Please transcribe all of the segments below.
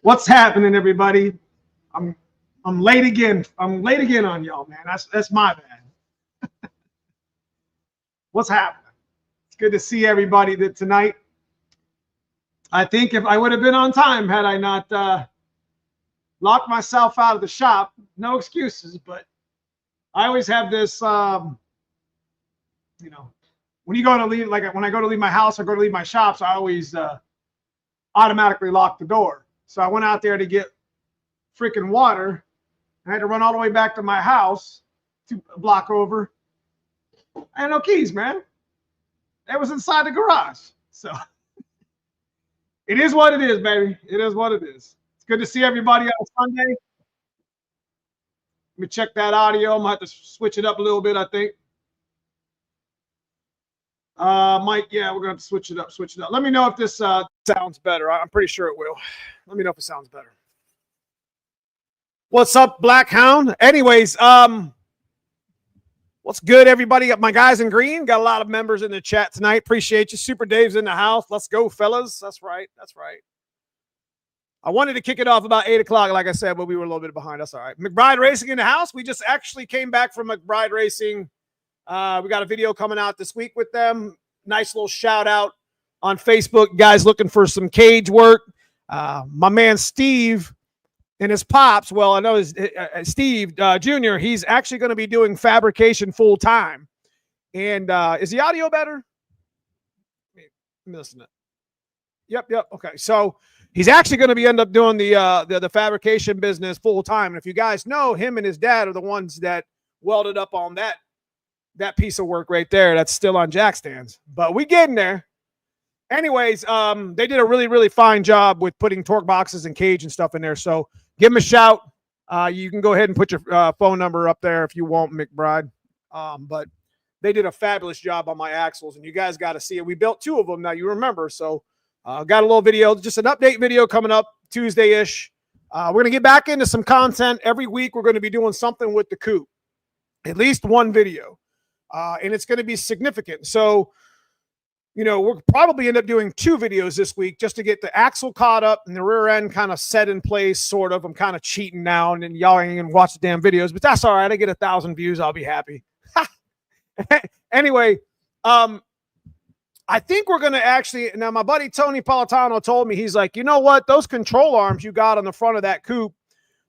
What's happening, everybody? I'm late again. I'm late again on y'all, man. That's my bad. What's happening? It's good to see everybody tonight. I think if I would have been on time had I not locked myself out of the shop, no excuses, but I always have this, when you go to leave, like when I go to leave my house or go to leave my shops, I always automatically lock the door. So I went out there to get freaking water. I had to run all the way back to my house, a block over. I had no keys, man. That was inside the garage. So it is what it is, baby. It is what it is. It's good to see everybody on Sunday. Let me check that audio. I'm going to have to switch it up a little bit, I think. Mike, yeah, we're going to have to switch it up. Let me know if this sounds better. I'm pretty sure it will. Let me know if it sounds better. What's up, Black Hound? Anyways, what's good, everybody? Got my guys in green. Got a lot of members in the chat tonight. Appreciate you. Super Dave's in the house. Let's go, fellas. That's right. That's right. I wanted to kick it off about 8 o'clock, like I said, but we were a little bit behind. That's all right. McBride Racing in the house. We just actually came back from McBride Racing. We got a video coming out this week with them. Nice little shout out on Facebook. Guys looking for some cage work. My man Steve and his pops, well, I know his Steve Jr., he's actually going to be doing fabrication full time. And is the audio better? Let me listen to it. Yep. Okay. So he's actually going to end up doing the fabrication business full time. And if you guys know, him and his dad are the ones that welded up on that piece of work right there. That's still on jack stands, but we getting there. Anyways, they did a really, really fine job with putting torque boxes and cage and stuff in there. So give them a shout. You can go ahead and put your phone number up there if you want, McBride. But they did a fabulous job on my axles, and you guys got to see it. We built 2 of them now, you remember. So got a little video, just an update video coming up Tuesday-ish. We're going to get back into some content. Every week we're going to be doing something with the Coupe, at least one video. And it's going to be significant. So, we'll probably end up doing 2 videos this week just to get the axle caught up and the rear end kind of set in place, sort of. I'm kind of cheating now, and then y'all ain't going to watch the damn videos, but that's all right. I get 1,000 views. I'll be happy. Anyway, I think we're going to actually, now my buddy Tony Politano told me, he's like, you know what? Those control arms you got on the front of that Coupe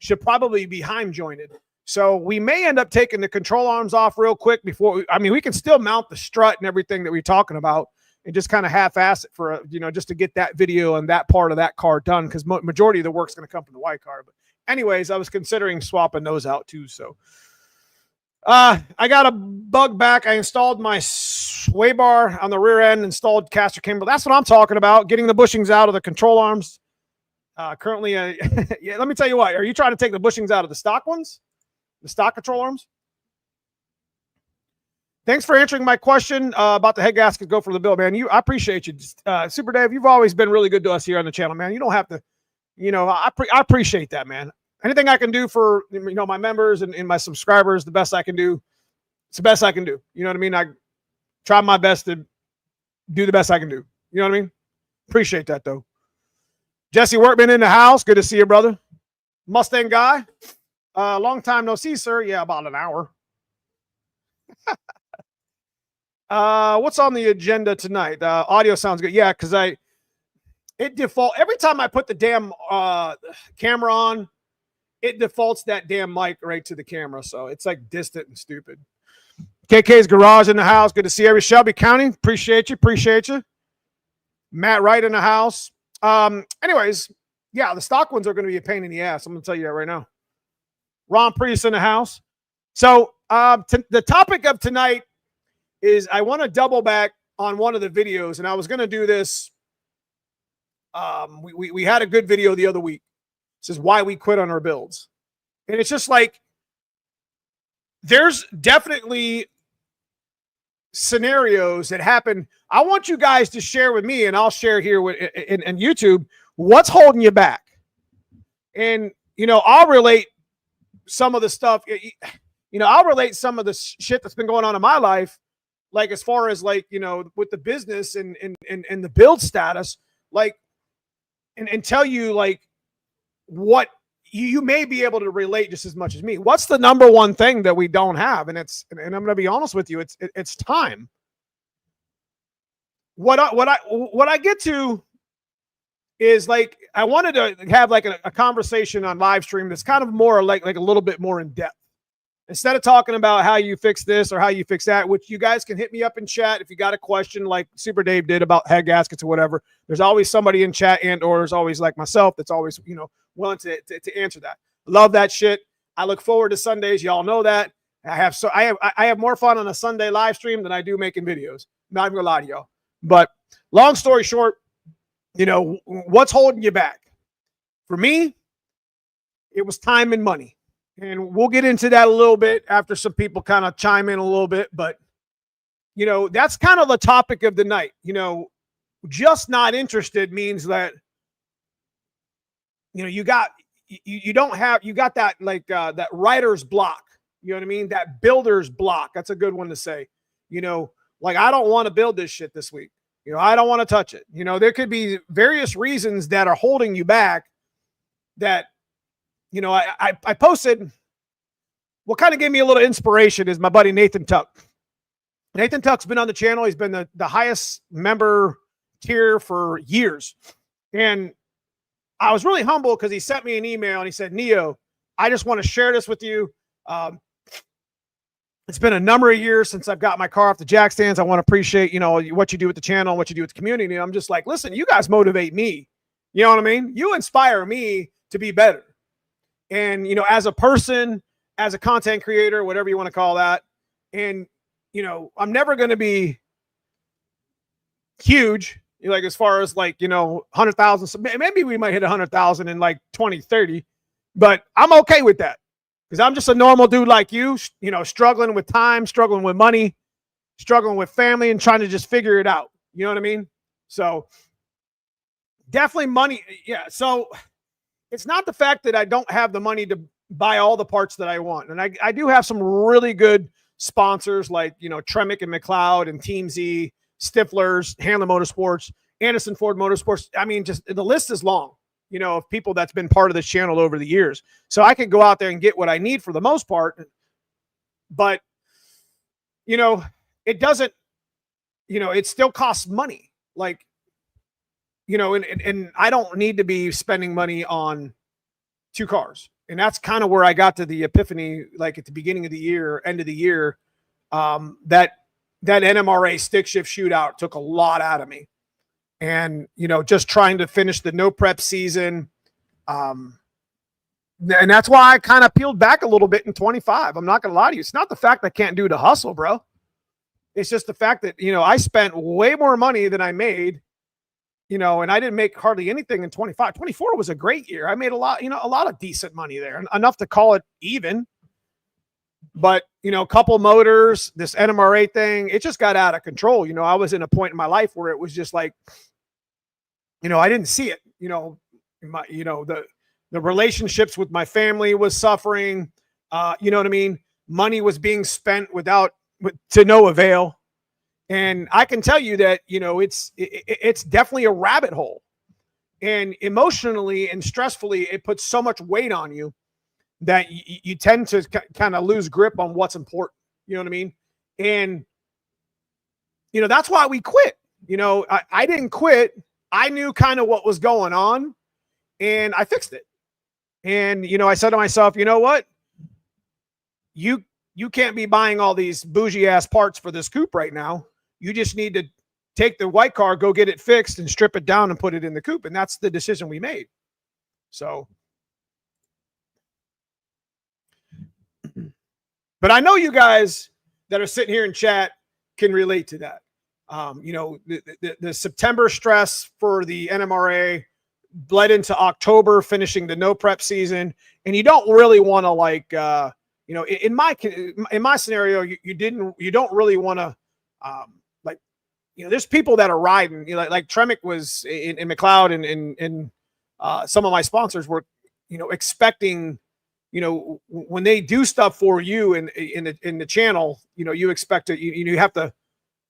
should probably be heim jointed. So we may end up taking the control arms off real quick before, we can still mount the strut and everything that we're talking about and just kind of half-ass it for, just to get that video and that part of that car done, because majority of the work's going to come from the white car. But anyways, I was considering swapping those out too. So I got a bug back. I installed my sway bar on the rear end, installed caster cable. That's what I'm talking about, getting the bushings out of the control arms. Currently, yeah, let me tell you what. Are you trying to take the bushings out of the stock ones? The stock control arms? Thanks for answering my question about the head gasket go for the bill, man. I appreciate you. Super Dave, you've always been really good to us here on the channel, man. You don't have to, I appreciate that, man. Anything I can do for, my members and my subscribers, the best I can do, it's the best I can do. You know what I mean? I try my best to do the best I can do. You know what I mean? Appreciate that, though. Jesse Workman in the house. Good to see you, brother. Mustang guy. Long time no see, sir. Yeah, about an hour. What's on the agenda tonight? Audio sounds good. Yeah, because it default every time I put the damn camera on, it defaults that damn mic right to the camera. So it's like distant and stupid. KK's Garage in the house. Good to see every Shelby County. Appreciate you. Matt Wright in the house. Anyways, yeah, the stock ones are going to be a pain in the ass. I'm going to tell you that right now. Ron Priest in the house. So the topic of tonight is I want to double back on one of the videos, and I was going to do this. We had a good video the other week. This is why we quit on our builds. And it's just like, there's definitely scenarios that happen. I want you guys to share with me, and I'll share here in YouTube, what's holding you back. And, I'll relate some of the stuff, I'll relate some of the shit that's been going on in my life, like as far as like, with the business and the build status, like, and tell you like what you may be able to relate just as much as me. What's the number one thing that we don't have? And I'm going to be honest with you. It's time. What I get to is like, I wanted to have like a conversation on live stream that's kind of more like a little bit more in depth. Instead of talking about how you fix this or how you fix that, which you guys can hit me up in chat if you got a question like Super Dave did about head gaskets or whatever. There's always somebody in chat, and or there's always like myself that's always, willing to answer that. Love that shit. I look forward to Sundays. Y'all know that. I have more fun on a Sunday live stream than I do making videos. Not even gonna lie to y'all. But long story short, what's holding you back? For me, it was time and money. And we'll get into that a little bit after some people kind of chime in a little bit. But, that's kind of the topic of the night. Just not interested means that, you got that like that writer's block. You know what I mean? That builder's block. That's a good one to say. Like, I don't want to build this shit this week. I don't want to touch it. There could be various reasons that are holding you back that, I posted. What kind of gave me a little inspiration is my buddy Nathan Tuck. Nathan Tuck's been on the channel. He's been the highest member tier for years. And I was really humble because he sent me an email and he said, Neo, I just want to share this with you. It's been a number of years since I've got my car off the jack stands. I want to appreciate, what you do with the channel and what you do with the community. And I'm just like, listen, you guys motivate me. You know what I mean? You inspire me to be better. And, as a person, as a content creator, whatever you want to call that. And, I'm never going to be huge, like as far as like, 100,000. So maybe we might hit 100,000 in like 2030, but I'm okay with that because I'm just a normal dude like you, struggling with time, struggling with money, struggling with family, and trying to just figure it out. You know what I mean? So definitely money. Yeah. So it's not the fact that I don't have the money to buy all the parts that I want. And I do have some really good sponsors like, Tremec and McLeod and Team Z, Stiflers, Handler Motorsports, Anderson Ford Motorsports. I mean, just the list is long, of people that's been part of this channel over the years. So I can go out there and get what I need for the most part. But, it doesn't, it still costs money. Like, and I don't need to be spending money on 2 cars. And that's kind of where I got to the epiphany, like at the beginning of the year, end of the year, that NMRA stick shift shootout took a lot out of me. And, just trying to finish the no prep season. And that's why I kind of peeled back a little bit in 25. I'm not going to lie to you. It's not the fact I can't do the hustle, bro. It's just the fact that, I spent way more money than I made. And I didn't make hardly anything in 25. 24 was a great year. I made a lot of decent money there, enough to call it even. But, a couple motors, this NMRA thing, it just got out of control. I was in a point in my life where it was just like, I didn't see it. The relationships with my family was suffering. You know what I mean? Money was being spent to no avail. And I can tell you that, it's definitely a rabbit hole, and emotionally and stressfully, it puts so much weight on you that you tend to kind of lose grip on what's important. You know what I mean? And, that's why we quit. I didn't quit. I knew kind of what was going on, and I fixed it. And, I said to myself, you know what? You can't be buying all these bougie ass parts for this coupe right now. You just need to take the white car, go get it fixed, and strip it down and put it in the coupe. And that's the decision we made. So, but I know you guys that are sitting here in chat can relate to that. The September stress for the NMRA bled into October, finishing the no prep season. And you don't really want to like, in my scenario, you don't really want to, there's people that are riding, like Tremec was in McLeod and some of my sponsors were, expecting, when they do stuff for you in the channel, you expect it, you have to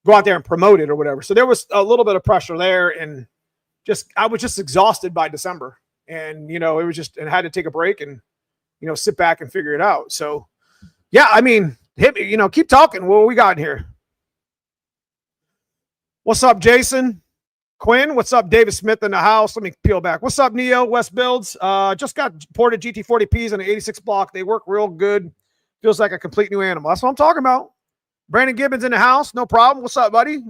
go out there and promote it or whatever. So there was a little bit of pressure there. And, I was just exhausted by December, and it was just, and I had to take a break and sit back and figure it out. So yeah, I mean, hit me, keep talking. What we got in here? What's up, Jason? Quinn, what's up? David Smith in the house. Let me peel back. What's up, Neo? West Builds. Just got ported GT40Ps on the 86 block. They work real good. Feels like a complete new animal. That's what I'm talking about. Brandon Gibbons in the house. No problem. What's up, buddy?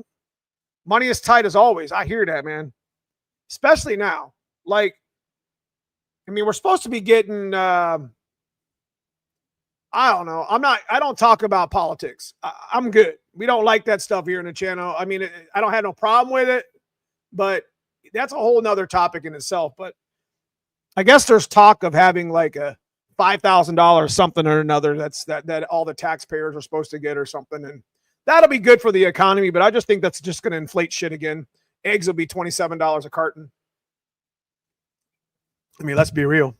Money is tight as always. I hear that, man. Especially now. Like, I mean, we're supposed to be getting, I don't know. I don't talk about politics. I'm good. We don't like that stuff here in the channel. I mean, I don't have no problem with it, but that's a whole nother topic in itself. But I guess there's talk of having like a $5,000 something or another that all the taxpayers are supposed to get or something. And that'll be good for the economy. But I just think that's just going to inflate shit again. Eggs will be $27 a carton. I mean, let's be real.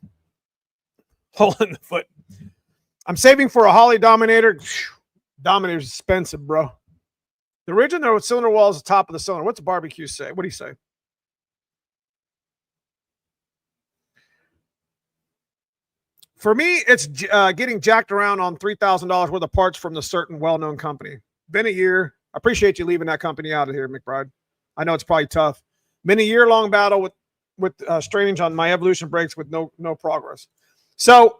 Hole in the foot. I'm saving for a Holly Dominator. Dominator's expensive, bro. The original cylinder wall is the top of the cylinder. What's the barbecue say? What do you say? For me, it's getting jacked around on $3,000 worth of parts from the certain well-known company. Been a year. I appreciate you leaving that company out of here, McBride. I know it's probably tough. Been a year-long battle with Strange on my Evolution brakes with no progress. So,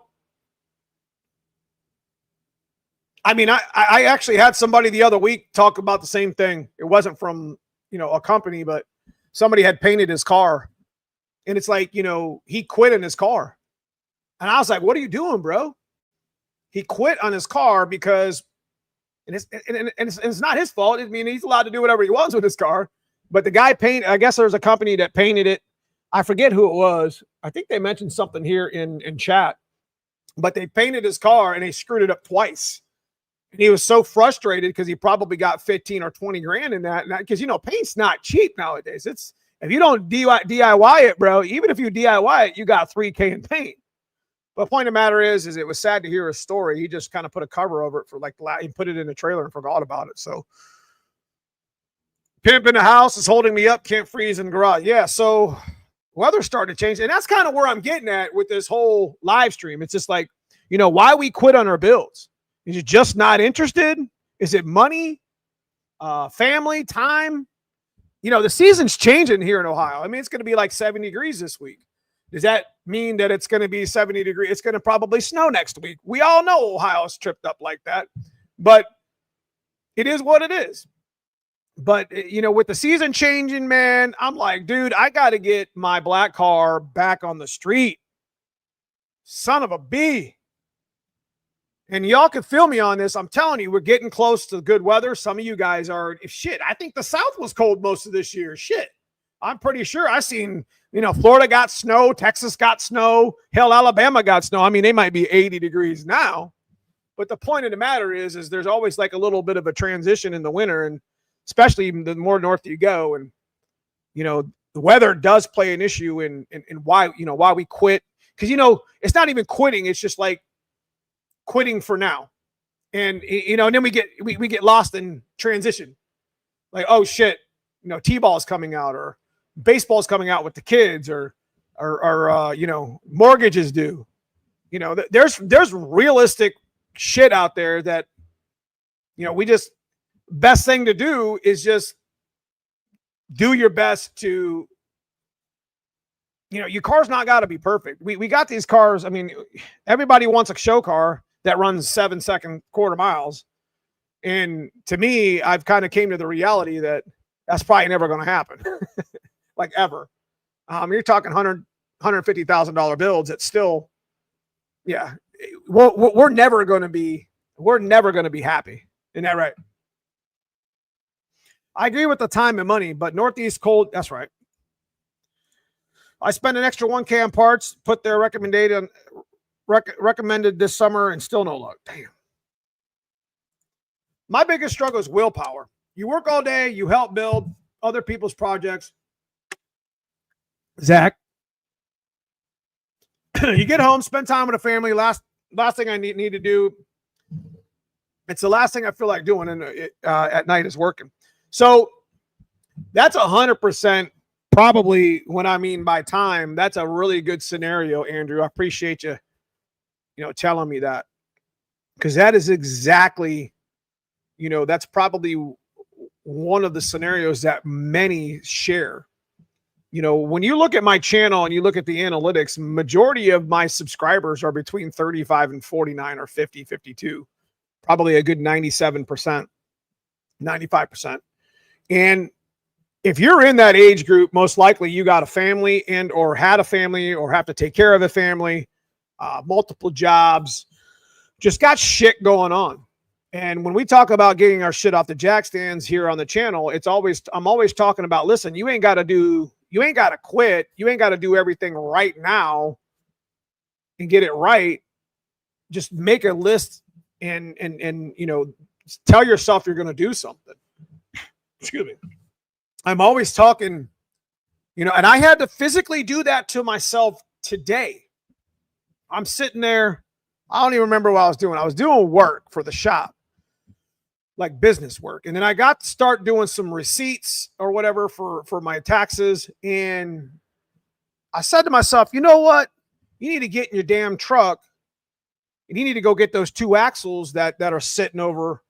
I mean, I actually had somebody the other week talk about the same thing. It wasn't from, a company, but somebody had painted his car. And it's like, he quit in his car. And I was like, what are you doing, bro? He quit on his car because, and it's not his fault. I mean, he's allowed to do whatever he wants with his car. But the guy I guess there's a company that painted it. I forget who it was. I think they mentioned something here in chat. But they painted his car and they screwed it up twice. And he was so frustrated because he probably got 15 or 20 grand in that. Because, paint's not cheap nowadays. If you don't DIY it, bro, even if you DIY it, you got $3K in paint. But the point of the matter is it was sad to hear his story. He just kind of put a cover over it for he put it in the trailer and forgot about it. So pimp in the house is holding me up. Can't freeze in the garage. Yeah. So weather started to change. And that's kind of where I'm getting at with this whole live stream. It's just like, why we quit on our builds. Is it just not interested? Is it money, family, time? The season's changing here in Ohio. I mean, it's going to be like 70 degrees this week. Does that mean that it's going to be 70 degrees? It's going to probably snow next week. We all know Ohio's tripped up like that, but it is what it is. But, with the season changing, man, I'm like, dude, I got to get my black car back on the street. Son of a bee. And y'all can feel me on this. I'm telling you, we're getting close to good weather. Some of you guys are, shit, I think the South was cold most of this year. Shit. I'm pretty sure I seen, Florida got snow, Texas got snow, hell, Alabama got snow. I mean, they might be 80 degrees now. But the point of the matter is there's always like a little bit of a transition in the winter, and especially the more north you go. And, the weather does play an issue in why, why we quit. Because, it's not even quitting. It's just like quitting for now. And, and then we get lost in transition. Like, oh shit, T-ball's coming out, or baseball's coming out with the kids, or mortgage is due. There's realistic shit out there that, best thing to do is just do your best to, your car's not got to be perfect. We got these cars. I mean, everybody wants a show car that runs 7-second quarter miles. And to me, I've kind of came to the reality that that's probably never going to happen. Like ever. You're talking $150,000 builds. It's still, yeah, we're never going to be happy. Isn't that right? I agree with the time and money, but Northeast cold. That's right. I spent an extra $1K on parts, put their recommended this summer, and still no luck. Damn. My biggest struggle is willpower. You work all day, you help build other people's projects. Zach, you get home, spend time with the family. Last thing I need to do. It's the last thing I feel like doing at night is working. So that's 100% probably when I mean by time, that's a really good scenario, Andrew. I appreciate you, telling me that, because that is exactly, that's probably one of the scenarios that many share. When you look at my channel and you look at the analytics, majority of my subscribers are between 35 and 49 or 50, 52, probably a good 97%, 95%. And if you're in that age group, most likely you got a family and or had a family or have to take care of a family, multiple jobs, just got shit going on. And when we talk about getting our shit off the jack stands here on the channel, I'm always talking about, listen, you ain't got to quit. You ain't got to do everything right now and get it right. Just make a list and tell yourself you're going to do something. Excuse me. I'm always talking, and I had to physically do that to myself today. I'm sitting there. I don't even remember what I was doing. I was doing work for the shop, like business work. And then I got to start doing some receipts or whatever for my taxes. And I said to myself, you know what? You need to get in your damn truck and you need to go get those 2 axles that are sitting over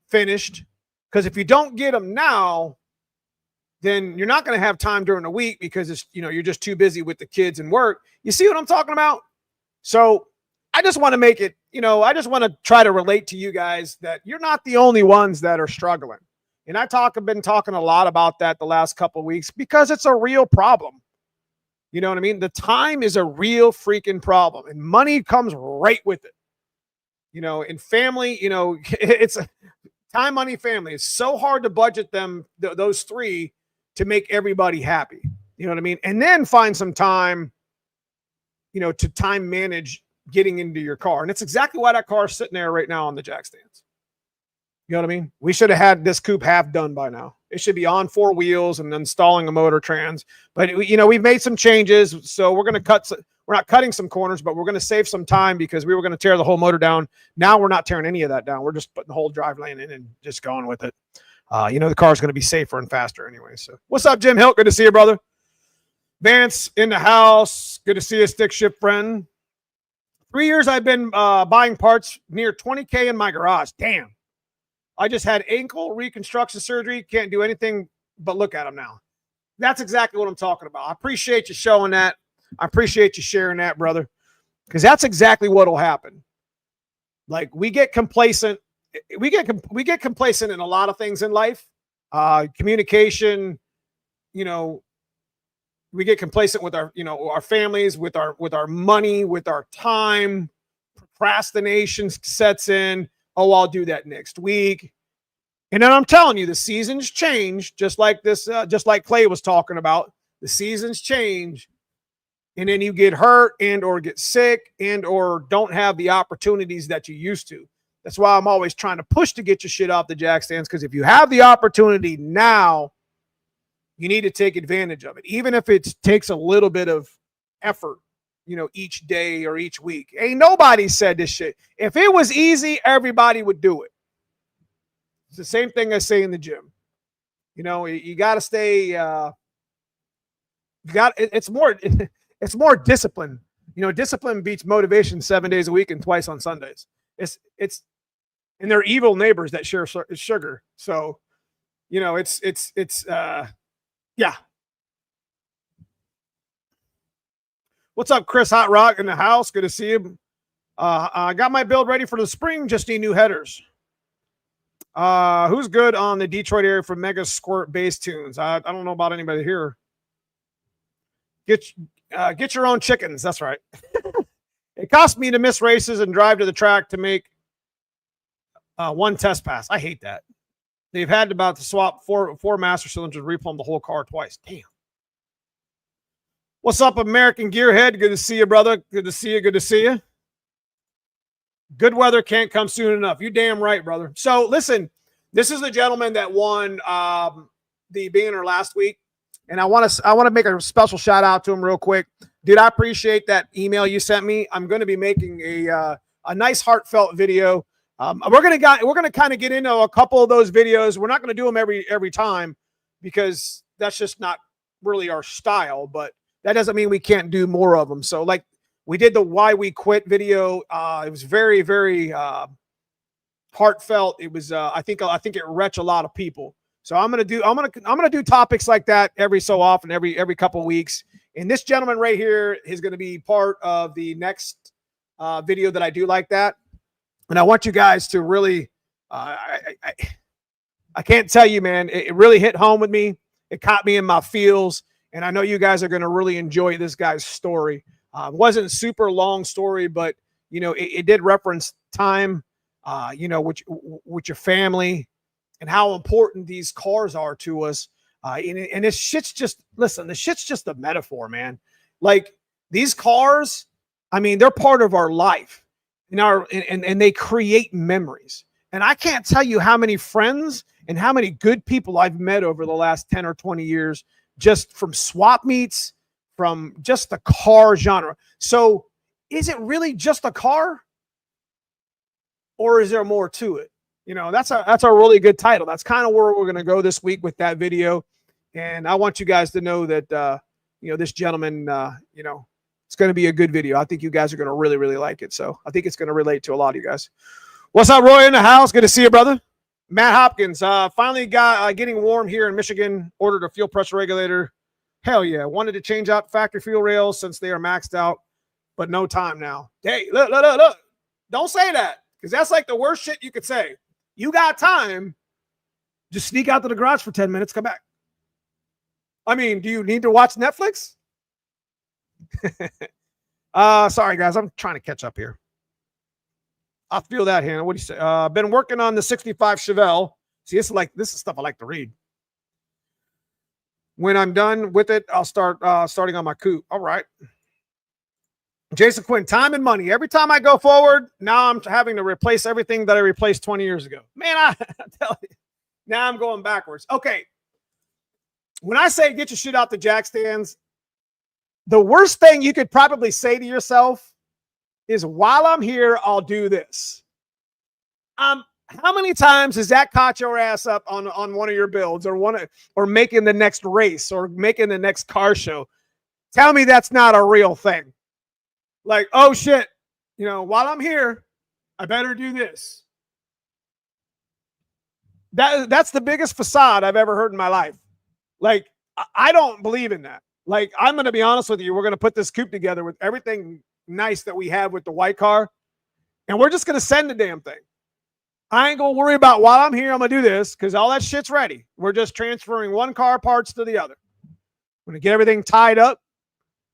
finished. Because if you don't get them now, then you're not going to have time during the week because it's, you're just too busy with the kids and work. You see what I'm talking about? So I just want to make it, I just want to try to relate to you guys that you're not the only ones that are struggling. And I've been talking a lot about that the last couple of weeks because it's a real problem. You know what I mean? The time is a real freaking problem and money comes right with it. In family, it's time, money, family. It's so hard to budget them, those 3, to make everybody happy. You know what I mean? And then find some time, to time manage getting into your car. And it's exactly why that car is sitting there right now on the jack stands. You know what I mean? We should have had this coupe half done by now. It should be on 4 wheels and installing a motor trans. But, we've made some changes. So we're not cutting some corners, but we're going to save some time because we were going to tear the whole motor down. Now we're not tearing any of that down. We're just putting the whole drive lane in and just going with it. The car's going to be safer and faster anyway. So what's up, Jim Hilt? Good to see you, brother. Vance in the house. Good to see you, stick ship friend. 3 years I've been buying parts near 20K in my garage. Damn. I just had ankle reconstruction surgery. Can't do anything but look at them now. That's exactly what I'm talking about. I appreciate you showing that. I appreciate you sharing that, brother, because that's exactly what will happen. Like we get complacent. We get complacent in a lot of things in life. Communication, we get complacent with our, our families, with our money, with our time. Procrastination sets in. Oh, I'll do that next week. And then I'm telling you, the seasons change, just like Clay was talking about. The seasons change. And then you get hurt and or get sick and or don't have the opportunities that you used to. That's why I'm always trying to push to get your shit off the jack stands, because if you have the opportunity now, you need to take advantage of it, even if it takes a little bit of effort, each day or each week. Ain't nobody said this shit. If it was easy, everybody would do it. It's the same thing I say in the gym. You got to stay. It's more discipline. Discipline beats motivation 7 days a week and twice on Sundays. And they're evil neighbors that share sugar. So, yeah. What's up, Chris Hot Rock in the house? Good to see you. I got my build ready for the spring. Just need new headers. Who's good on the Detroit area for Mega Squirt bass tunes? I don't know about anybody here. Get your own chickens. That's right. It cost me to miss races and drive to the track to make one test pass. I hate that. They've had about to swap four master cylinders, replumb the whole car twice. Damn. What's up, American Gearhead? Good to see you, brother. Good to see you. Good to see you. Good weather can't come soon enough. You damn right, brother. So listen, this is the gentleman that won the Beginner last week. And I want to make a special shout out to him real quick. Dude, I appreciate that email you sent me. I'm going to be making a nice heartfelt video. We're going to kind of get into a couple of those videos. We're not going to do them every time because that's just not really our style, but that doesn't mean we can't do more of them. So like we did the Why We Quit video. It was very, very heartfelt. It was I think it reached a lot of people. So I'm gonna do topics like that every so often, every couple of weeks. And this gentleman right here is going to be part of the next video that I do like that. And I want you guys to really, I can't tell you, man, it really hit home with me. It caught me in my feels. And I know you guys are going to really enjoy this guy's story. It wasn't a super long story, but, you know, it did reference time, you know, with your family and how important these cars are to us. And this shit's just, listen, the shit's just a metaphor, man. Like these cars, I mean, they're part of our life and they create memories. And I can't tell you how many friends and how many good people I've met over the last 10 or 20 years, just from swap meets, from just the car genre. So is it really just a car? Or is there more to it? You know, that's a really good title. That's kind of where we're going to go this week with that video. And I want you guys to know that, you know, this gentleman, you know, it's going to be a good video. I think you guys are going to really, really like it. So I think it's going to relate to a lot of you guys. What's up, Roy in the house? Good to see you, brother. Matt Hopkins, finally got getting warm here in Michigan. Ordered a fuel pressure regulator. Hell yeah. Wanted to change out factory fuel rails since they are maxed out, but no time now. Hey, look. Don't say that, because that's like the worst shit you could say. You got time. Just sneak out to the garage for 10 minutes, come back. I mean, do you need to watch Netflix? Sorry, guys. I'm trying to catch up here. I feel that, Hannah. What do you say? Been working on the 65 Chevelle. See, this is stuff I like to read. When I'm done with it, I'll start starting on my coupe. All right. Jason Quinn, time and money. Every time I go forward, now I'm having to replace everything that I replaced 20 years ago. Man, I tell you, now I'm going backwards. Okay. When I say get your shit out the jack stands, the worst thing you could probably say to yourself is, while I'm here, I'll do this. How many times has that caught your ass up on one of your builds, or making the next race, or making the next car show? Tell me that's not a real thing. Like, oh shit, you know, while I'm here, I better do this. That's the biggest facade I've ever heard in my life. Like, I don't believe in that. Like, I'm going to be honest with you. We're going to put this coupe together with everything nice that we have with the white car, and we're just going to send the damn thing. I ain't going to worry about, while I'm here, I'm going to do this, because all that shit's ready. We're just transferring one car parts to the other. I'm going to get everything tied up,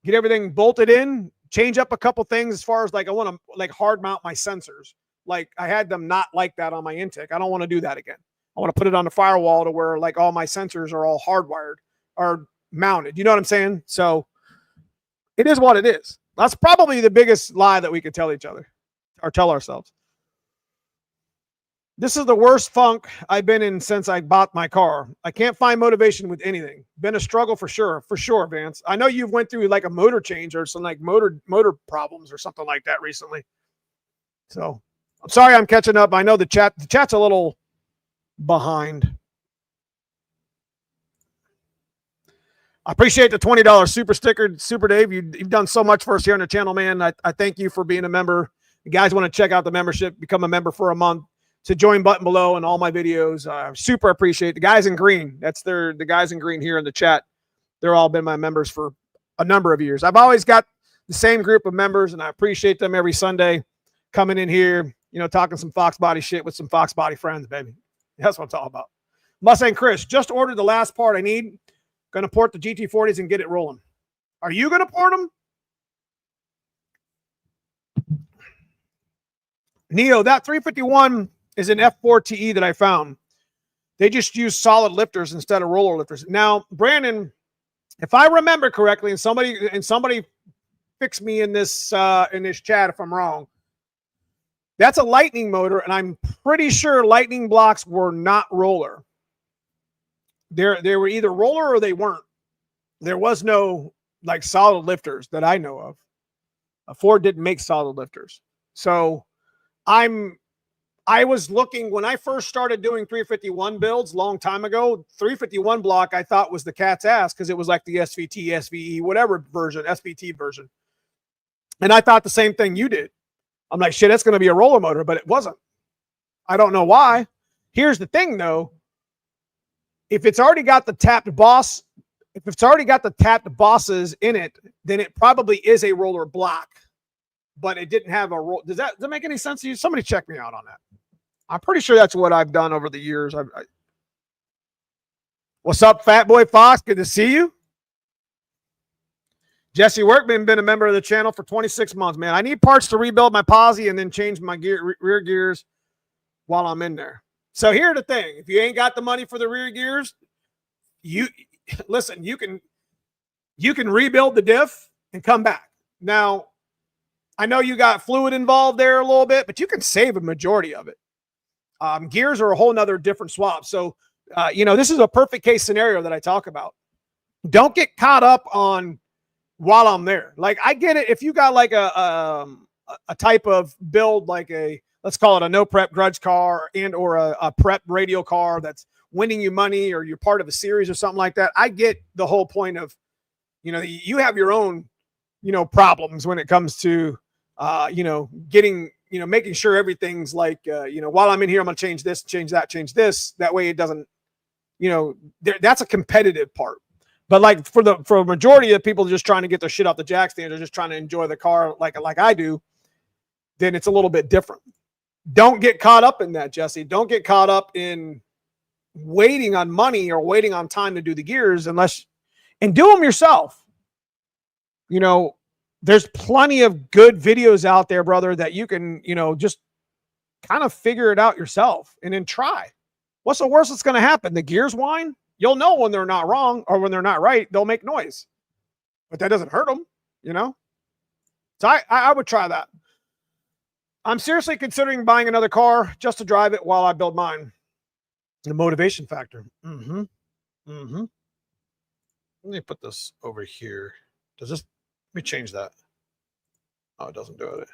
get everything bolted in, change up a couple things as far as, like, I want to, like, hard mount my sensors. Like, I had them not like that on my intake. I don't want to do that again. I want to put it on the firewall to where, like, all my sensors are all hardwired or mounted. You know what I'm saying? So it is what it is. That's probably the biggest lie that we could tell each other or tell ourselves. This is the worst funk I've been in since I bought my car. I can't find motivation with anything. Been a struggle for sure, Vance. I know you've went through like a motor change or some like motor problems or something like that recently. So I'm sorry I'm catching up. I know the chat's a little behind. I appreciate the $20 super sticker, Super Dave. You've done so much for us here on the channel, man. I thank you for being a member. You guys want to check out the membership, become a member for a month. It's a join button below and all my videos. Super appreciate the guys in green. That's the guys in green here in the chat. They're all been my members for a number of years. I've always got the same group of members, and I appreciate them every Sunday coming in here, you know, talking some Fox Body shit with some Fox Body friends, baby. That's what it's all about. Mustang Chris, just ordered the last part I need. Going to port the GT40s and get it rolling. Are you going to port them? Neo, that 351 is an F4 TE that I found. They just use solid lifters instead of roller lifters. Now, Brandon, if I remember correctly, and somebody fix me in this chat if I'm wrong, that's a Lightning motor, and I'm pretty sure Lightning blocks were not roller. They were either roller or they weren't. There was no like solid lifters that I know of. Ford didn't make solid lifters. So I'm I was looking when I first started doing 351 builds long time ago. 351 block I thought was the cat's ass because it was like the SVT, SVE, whatever version, SVT version. And I thought the same thing you did. I'm like, shit, that's going to be a roller motor, but it wasn't. I don't know why. Here's the thing though. If it's already got the tapped boss, if it's already got the tapped bosses in it, then it probably is a roller block, but it didn't have a roll. Does that make any sense to you? Somebody check me out on that. I'm pretty sure that's what I've done over the years. What's up, Fat Boy Fox? Good to see you. Jesse Workman, been a member of the channel for 26 months, man. I need parts to rebuild my posi and then change my rear gears while I'm in there. So here's the thing. If you ain't got the money for the rear gears, listen, you can rebuild the diff and come back. Now, I know you got fluid involved there a little bit, but you can save a majority of it. Gears are a whole nother different swap. So, this is a perfect case scenario that I talk about. Don't get caught up on while I'm there. Like, I get it. If you got like a type of build, like let's call it a no prep grudge car or a prep radial car that's winning you money, or you're part of a series or something like that. I get the whole point of, you have your own, problems when it comes to, getting, making sure everything's like, while I'm in here, I'm going to change this, change that, change this. That way it doesn't, that's a competitive part. But like for a majority of people just trying to get their shit off the jack stand or just trying to enjoy the car like I do, then it's a little bit different. Don't get caught up in that, Jesse. Don't get caught up in waiting on money or waiting on time to do the gears and do them yourself. There's plenty of good videos out there, brother, that you can, just kind of figure it out yourself and then try. What's the worst that's going to happen? The gears whine? You'll know when they're not wrong, or when they're not right, they'll make noise. But that doesn't hurt them, So I would try that. I'm seriously considering buying another car just to drive it while I build mine. The motivation factor. Let me put this over here. Let me change that. Oh, it doesn't do it.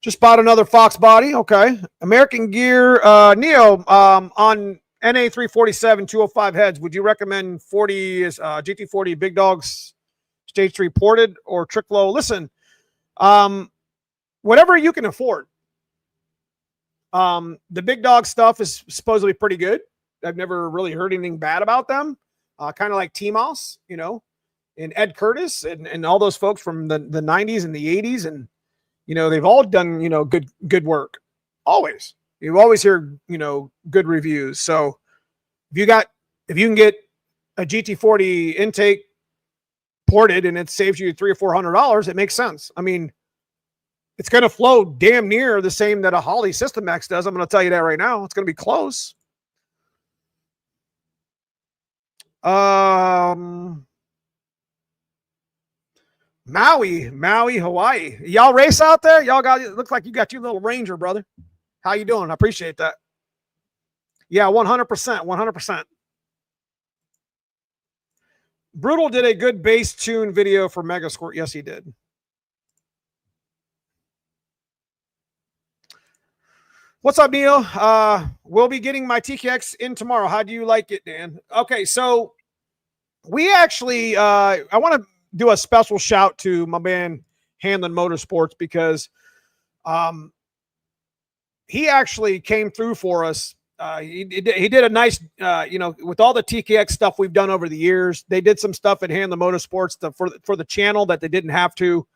Just bought another Fox body. Okay. American Gear, Neo, on NA 347, 205 heads. Would you recommend GT40 Big Dogs Stage 3 ported or trick low? Listen, whatever you can afford. The Big Dog stuff is supposedly pretty good. I've never really heard anything bad about them. Kind of like T-Moss, and Ed Curtis and all those folks from the 90s and the 80s. And, they've all done, good work. Always. You always hear, good reviews. So if you can get a GT40 intake ported and it saves you $300 or $400, it makes sense. I mean, it's going to flow damn near the same that a Holley System X does. I'm going to tell you that right now. It's going to be close. Maui, Hawaii. Y'all race out there? Y'all got, it looks like you got your little Ranger, brother. How you doing? I appreciate that. Yeah, 100%. Brutal did a good bass tune video for Mega Squirt. Yes, he did. What's up, Neil? We'll be getting my TKX in tomorrow. How do you like it, Dan? Okay, so we actually, I want to do a special shout to my man Hanlon Motorsports because he actually came through for us. He did a nice, with all the TKX stuff we've done over the years, they did some stuff at Hanlon Motorsports for the channel that they didn't have to.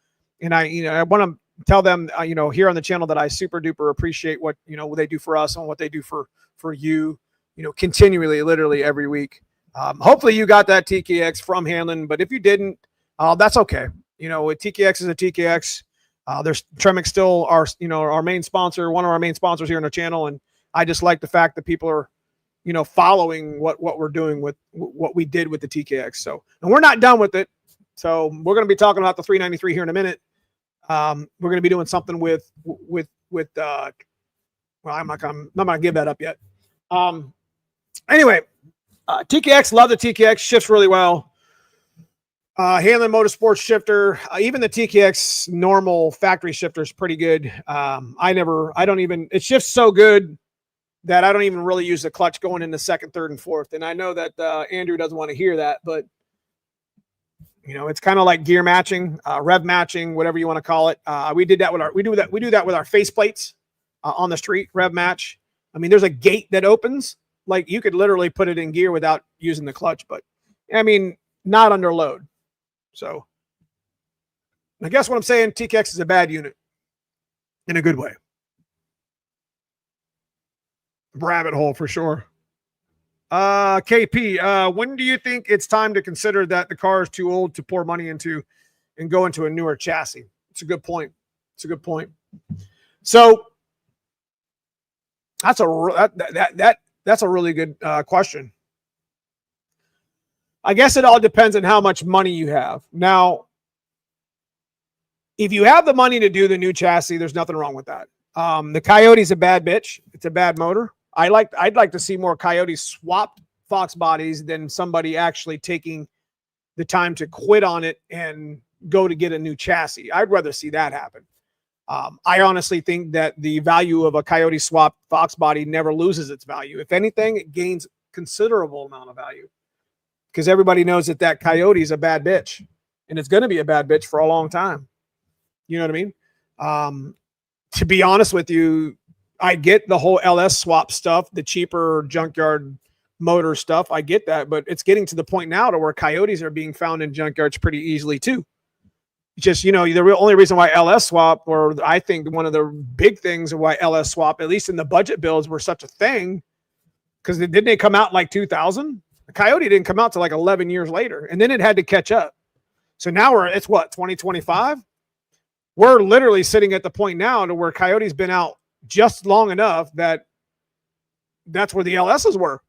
And I want to tell them, here on the channel that I super duper appreciate what they do for us and what they do for you, continually, literally every week. Hopefully you got that TKX from Hanlon, but if you didn't, that's okay. TKX is a TKX. There's Tremec still our main sponsor, one of our main sponsors here on the channel. And I just like the fact that people are, following what we're doing with what we did with the TKX. So, and we're not done with it. So we're going to be talking about the 393 here in a minute. We're going to be doing something with well, I'm not going to give that up yet. Anyway, TKX, love the TKX, shifts really well. Hanlon Motorsports shifter, even the TKX normal factory shifter is pretty good. It shifts so good that I don't even really use the clutch going into second, third, and fourth. And I know that Andrew doesn't want to hear that, but it's kind of like gear matching, rev matching, whatever you want to call it. We do that with our faceplates on the street, rev match. I mean, there's a gate that opens, like you could literally put it in gear without using the clutch, but I mean, not under load. So I guess what I'm saying, TKX is a bad unit in a good way. Rabbit hole for sure. KP, when do you think it's time to consider that the car is too old to pour money into and go into a newer chassis? It's a good point. So that's a really good question. I guess it all depends on how much money you have. Now, if you have the money to do the new chassis, there's nothing wrong with that. The Coyote's a bad bitch. It's a bad motor. I'd like to see more Coyote swapped Fox bodies than somebody actually taking the time to quit on it and go to get a new chassis. I'd rather see that happen. I honestly think that the value of a Coyote swapped Fox body never loses its value. If anything, it gains considerable amount of value because everybody knows that Coyote is a bad bitch and it's going to be a bad bitch for a long time. You know what I mean? To be honest with you, I get the whole LS swap stuff, the cheaper junkyard motor stuff. I get that, but it's getting to the point now to where Coyotes are being found in junkyards pretty easily too. Just, the only reason why LS swap, or I think one of the big things of why LS swap, at least in the budget builds, were such a thing, because didn't they come out in like 2000? The Coyote didn't come out till like 11 years later, and then it had to catch up. So now it's 2025? We're literally sitting at the point now to where Coyote's been out just long enough that's where the LSs were.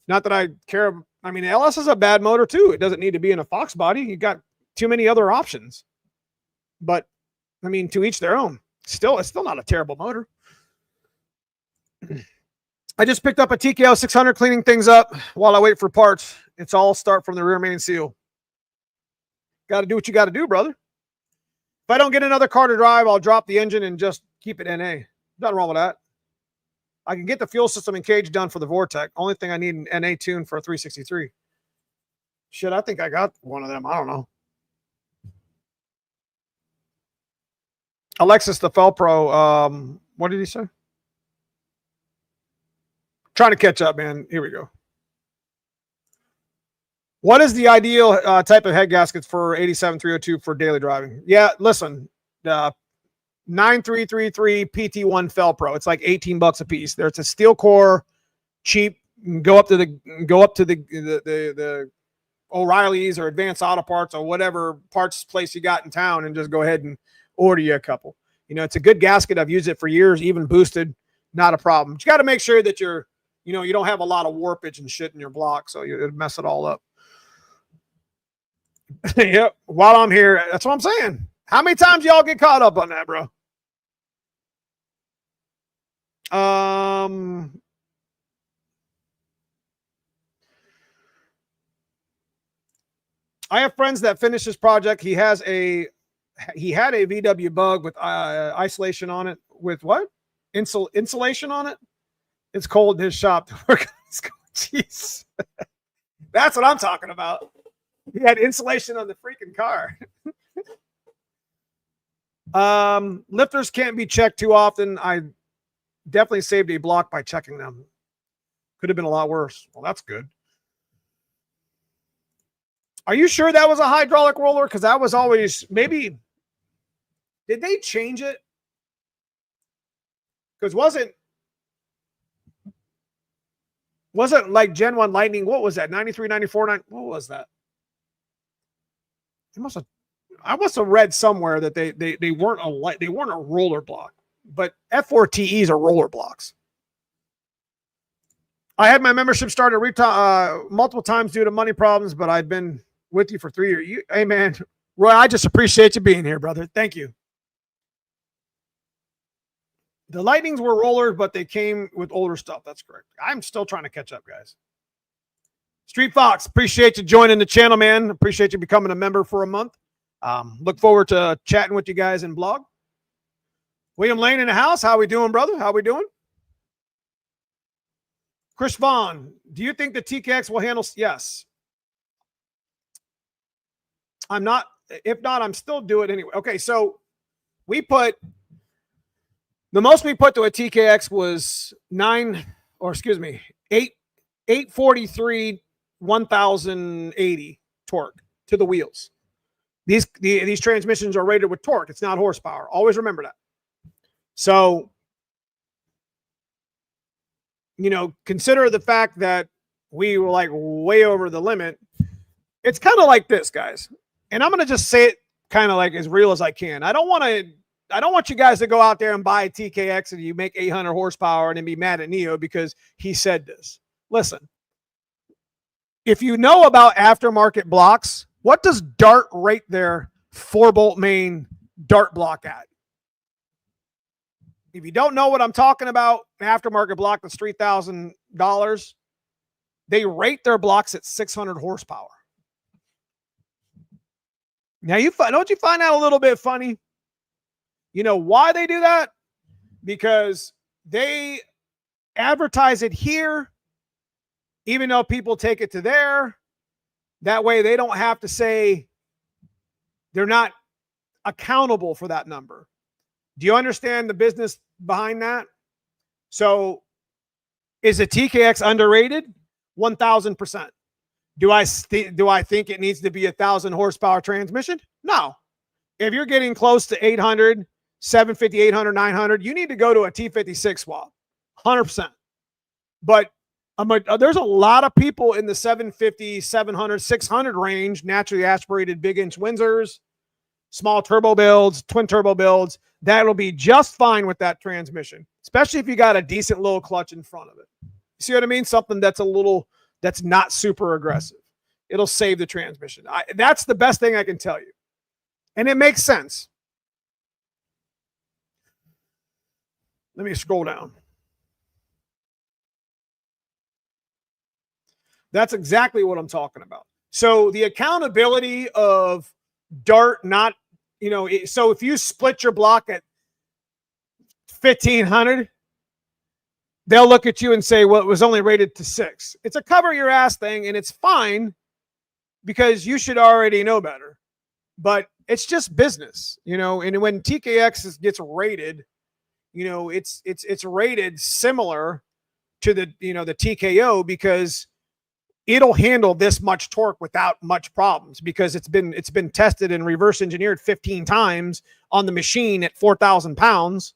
Not that I care. I mean, the LS is a bad motor too. It doesn't need to be in a Fox body. You got too many other options. But I mean, to each their own. It's still not a terrible motor. I just picked up a TKO 600, cleaning things up while I wait for parts. It's all start from the rear main seal. Got to do what you got to do, brother. If I don't get another car to drive, I'll drop the engine and just keep it NA. Nothing wrong with that. I can get the fuel system and cage done for the Vortec. Only thing I need an NA tune for a 363. Shit, I think I got one of them. I don't know. Alexis the Felpro. What did he say? Trying to catch up, man. Here we go. What is the ideal type of head gaskets for 87302 for daily driving? Yeah, listen, 9333 PT1 Felpro. It's like $18 a piece. There's a steel core, cheap. Go up to the O'Reilly's or Advanced Auto Parts or whatever parts place you got in town, and just go ahead and order you a couple. It's a good gasket. I've used it for years, even boosted. Not a problem. But you got to make sure that you don't have a lot of warpage and shit in your block, so it'll mess it all up. Yep. While I'm here, that's what I'm saying. How many times y'all get caught up on that, bro? I have friends that finished his project. He had a VW Bug with isolation on it. With what? Insulation on it. It's cold in his shop to work. Jeez. That's what I'm talking about. He had insulation on the freaking car. Lifters can't be checked too often. I definitely saved a block by checking them. Could have been a lot worse. Well, that's good. Are you sure that was a hydraulic roller? Because that was always, maybe, did they change it? Because wasn't like Gen 1 Lightning, what was that? 93, 94, what was that? I must have read somewhere that they weren't a roller block, but F4TEs are roller blocks. I had my membership started multiple times due to money problems, but I've been with you for 3 years. Hey man, Roy, I just appreciate you being here, brother. Thank you. The Lightnings were rollers, but they came with older stuff. That's correct. I'm still trying to catch up, guys. Street Fox, appreciate you joining the channel, man. Appreciate you becoming a member for a month. Look forward to chatting with you guys in blog. William Lane in the house. How we doing, brother? How we doing? Chris Vaughn, do you think the TKX will handle? Yes. I'm not. If not, I'm still do it anyway. Okay, so we put the most we put to a TKX was 843 1080 torque to the wheels. These transmissions are rated with torque. It's not horsepower. Always remember that. So, consider the fact that we were like way over the limit. It's kind of like this, guys. And I'm going to just say it kind of like as real as I can. I don't want you guys to go out there and buy a TKX and you make 800 horsepower and then be mad at Neo because he said this. Listen, if you know about aftermarket blocks, what does Dart rate their 4-bolt main Dart block at? If you don't know what I'm talking about, an aftermarket block that's $3,000, they rate their blocks at 600 horsepower. Now, don't you find that a little bit funny? You know why they do that? Because they advertise it here, even though people take it to there. That way they don't have to say they're not accountable for that number. Do you understand the business behind that? So is a TKX underrated? 1000%. Do I think it needs to be 1,000 horsepower transmission? No. If you're getting close to 800, 750, 800, 900, you need to go to a T56 swap. 100%. But there's a lot of people in the 750, 700, 600 range, naturally aspirated big inch Windsors, small turbo builds, twin turbo builds, that'll be just fine with that transmission, especially if you got a decent little clutch in front of it. You see what I mean? Something that's that's not super aggressive. It'll save the transmission. That's the best thing I can tell you. And it makes sense. Let me scroll down. That's exactly what I'm talking about. So the accountability of Dart not, so if you split your block at 1,500, they'll look at you and say, well, it was only rated to 6. It's a cover your ass thing, and it's fine because you should already know better. But it's just business, and when TKX gets rated, it's rated similar to the TKO because it'll handle this much torque without much problems because it's been tested and reverse engineered 15 times on the machine at 4,000 pounds.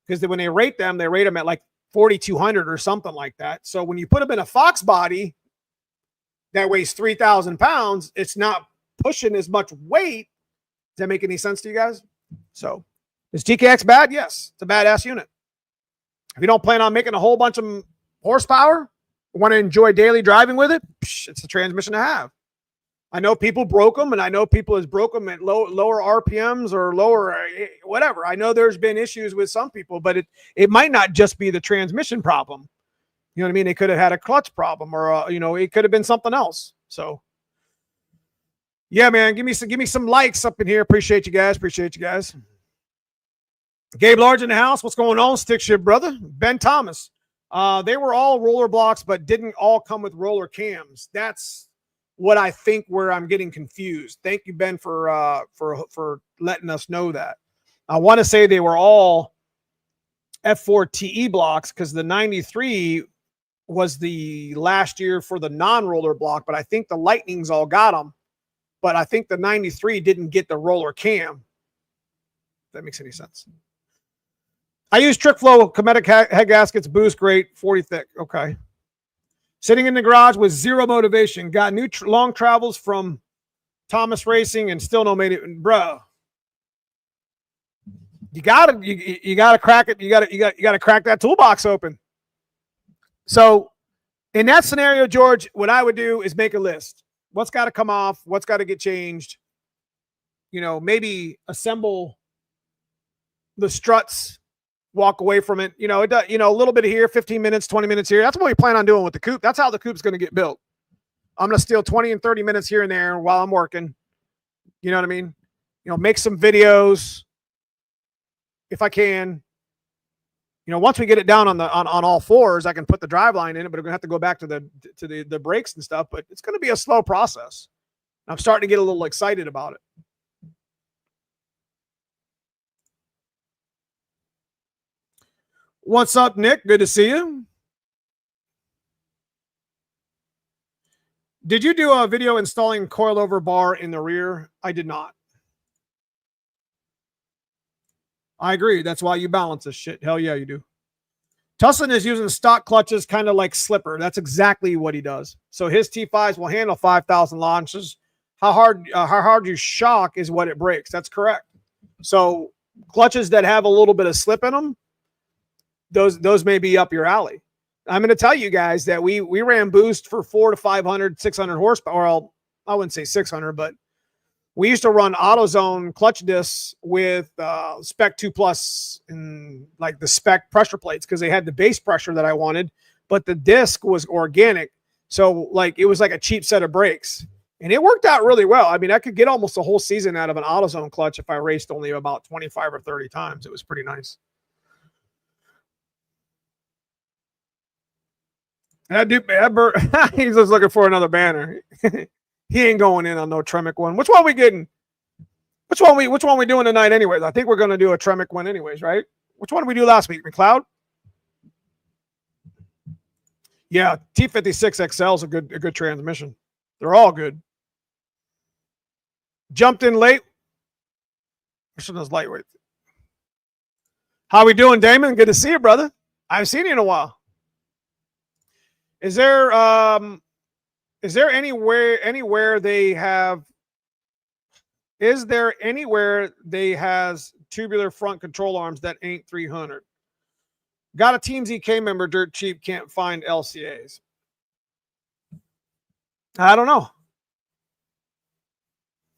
Because when they rate them at like 4,200 or something like that. So when you put them in a Fox body that weighs 3,000 pounds, it's not pushing as much weight. Does that make any sense to you guys? So is TKX bad? Yes, it's a badass unit. If you don't plan on making a whole bunch of horsepower, want to enjoy daily driving with it, it's a transmission to have. I know people broke them, and I know people has broke them at lower RPMs or lower whatever. I know there's been issues with some people, but it might not just be the transmission problem. You know what I mean? It could have had a clutch problem, or it could have been something else. So, yeah, man, give me some likes up in here. Appreciate you guys. Gabe Large in the house. What's going on? Stick shift, brother. Ben Thomas. They were all roller blocks, but didn't all come with roller cams. That's what I think where I'm getting confused. Thank you, Ben, for letting us know that. I want to say they were all F4 TE blocks because the 93 was the last year for the non-roller block, but I think the Lightnings all got them. But I think the 93 didn't get the roller cam. If that makes any sense. I use trick flow, Cometic head gaskets, boost great, 40 thick. Okay. Sitting in the garage with zero motivation. Got new long travels from Thomas Racing and still no made it. Bro, you gotta crack it. You gotta crack that toolbox open. So in that scenario, George, what I would do is make a list. What's got to come off? What's got to get changed? Maybe assemble the struts. Walk away from it. A little bit of here, 15 minutes, 20 minutes here. That's what we plan on doing with the Coupe. That's how the Coupe's going to get built. I'm going to steal 20 and 30 minutes here and there while I'm working. You know what I mean? Make some videos if I can. Once we get it down on all fours, I can put the drive line in it, but we're going to have to go back to the brakes and stuff, but it's going to be a slow process. I'm starting to get a little excited about it. What's up, Nick? Good to see you. Did you do a video installing coilover bar in the rear? I did not. I agree. That's why you balance this shit. Hell yeah, you do. Tussin is using stock clutches, kind of like Slipper. That's exactly what he does. So his T5s will handle 5,000 launches. How hard you shock is what it breaks. That's correct. So clutches that have a little bit of slip in them, those may be up your alley. I'm going to tell you guys that we ran boost for 400 to 500, 600 horsepower. Well, I wouldn't say 600, but we used to run AutoZone clutch discs with Spec 2 Plus and like the Spec pressure plates because they had the base pressure that I wanted, but the disc was organic. So like it was like a cheap set of brakes. And it worked out really well. I mean, I could get almost a whole season out of an AutoZone clutch if I raced only about 25 or 30 times. It was pretty nice. That dude, he's just looking for another banner. He ain't going in on no Tremec one. Which one we getting? Which one we doing tonight anyways? I think we're going to do a Tremec one anyways, right? Which one did we do last week? McLeod? Yeah, T56 XL is a good transmission. They're all good. Jumped in late. Which one is lightweight? How we doing, Damon? Good to see you, brother. I haven't seen you in a while. Is there anywhere they have tubular front control arms that ain't 300? Got a Team ZK member dirt cheap, can't find LCAs. I don't know.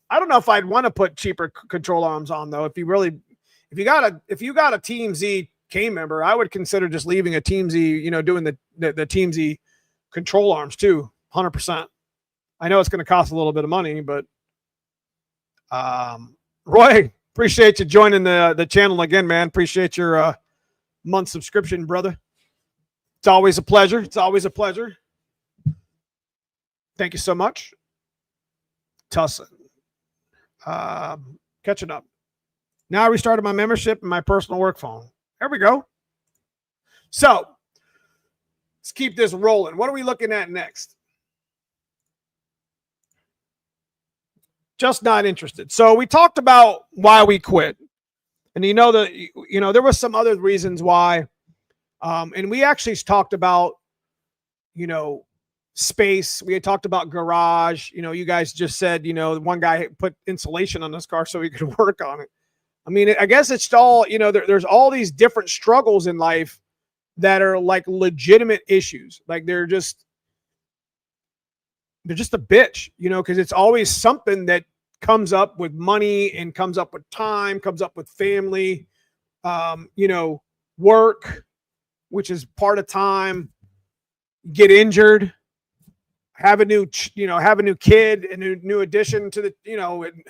I don't know if I'd want to put cheaper control arms on though. If you got a Team Z K member, I would consider just leaving a Team Z, doing the Team Z control arms too, 100%. I know it's going to cost a little bit of money, but Roy, appreciate you joining the channel again, man. Appreciate your month subscription, brother. It's always a pleasure. It's always a pleasure. Thank you so much. Tussin. Catching up. Now I restarted my membership and my personal work phone. There we go. So let's keep this rolling. What are we looking at next? Just not interested. So we talked about why we quit. And there was some other reasons why. And we actually talked about, space. We had talked about garage. You guys just said, one guy put insulation on his car so he could work on it. I mean, I guess it's all, there's all these different struggles in life that are like legitimate issues. Like they're just a bitch, because it's always something that comes up with money and comes up with time, comes up with family, work, which is part of time, get injured, have a new kid, a new addition to the, and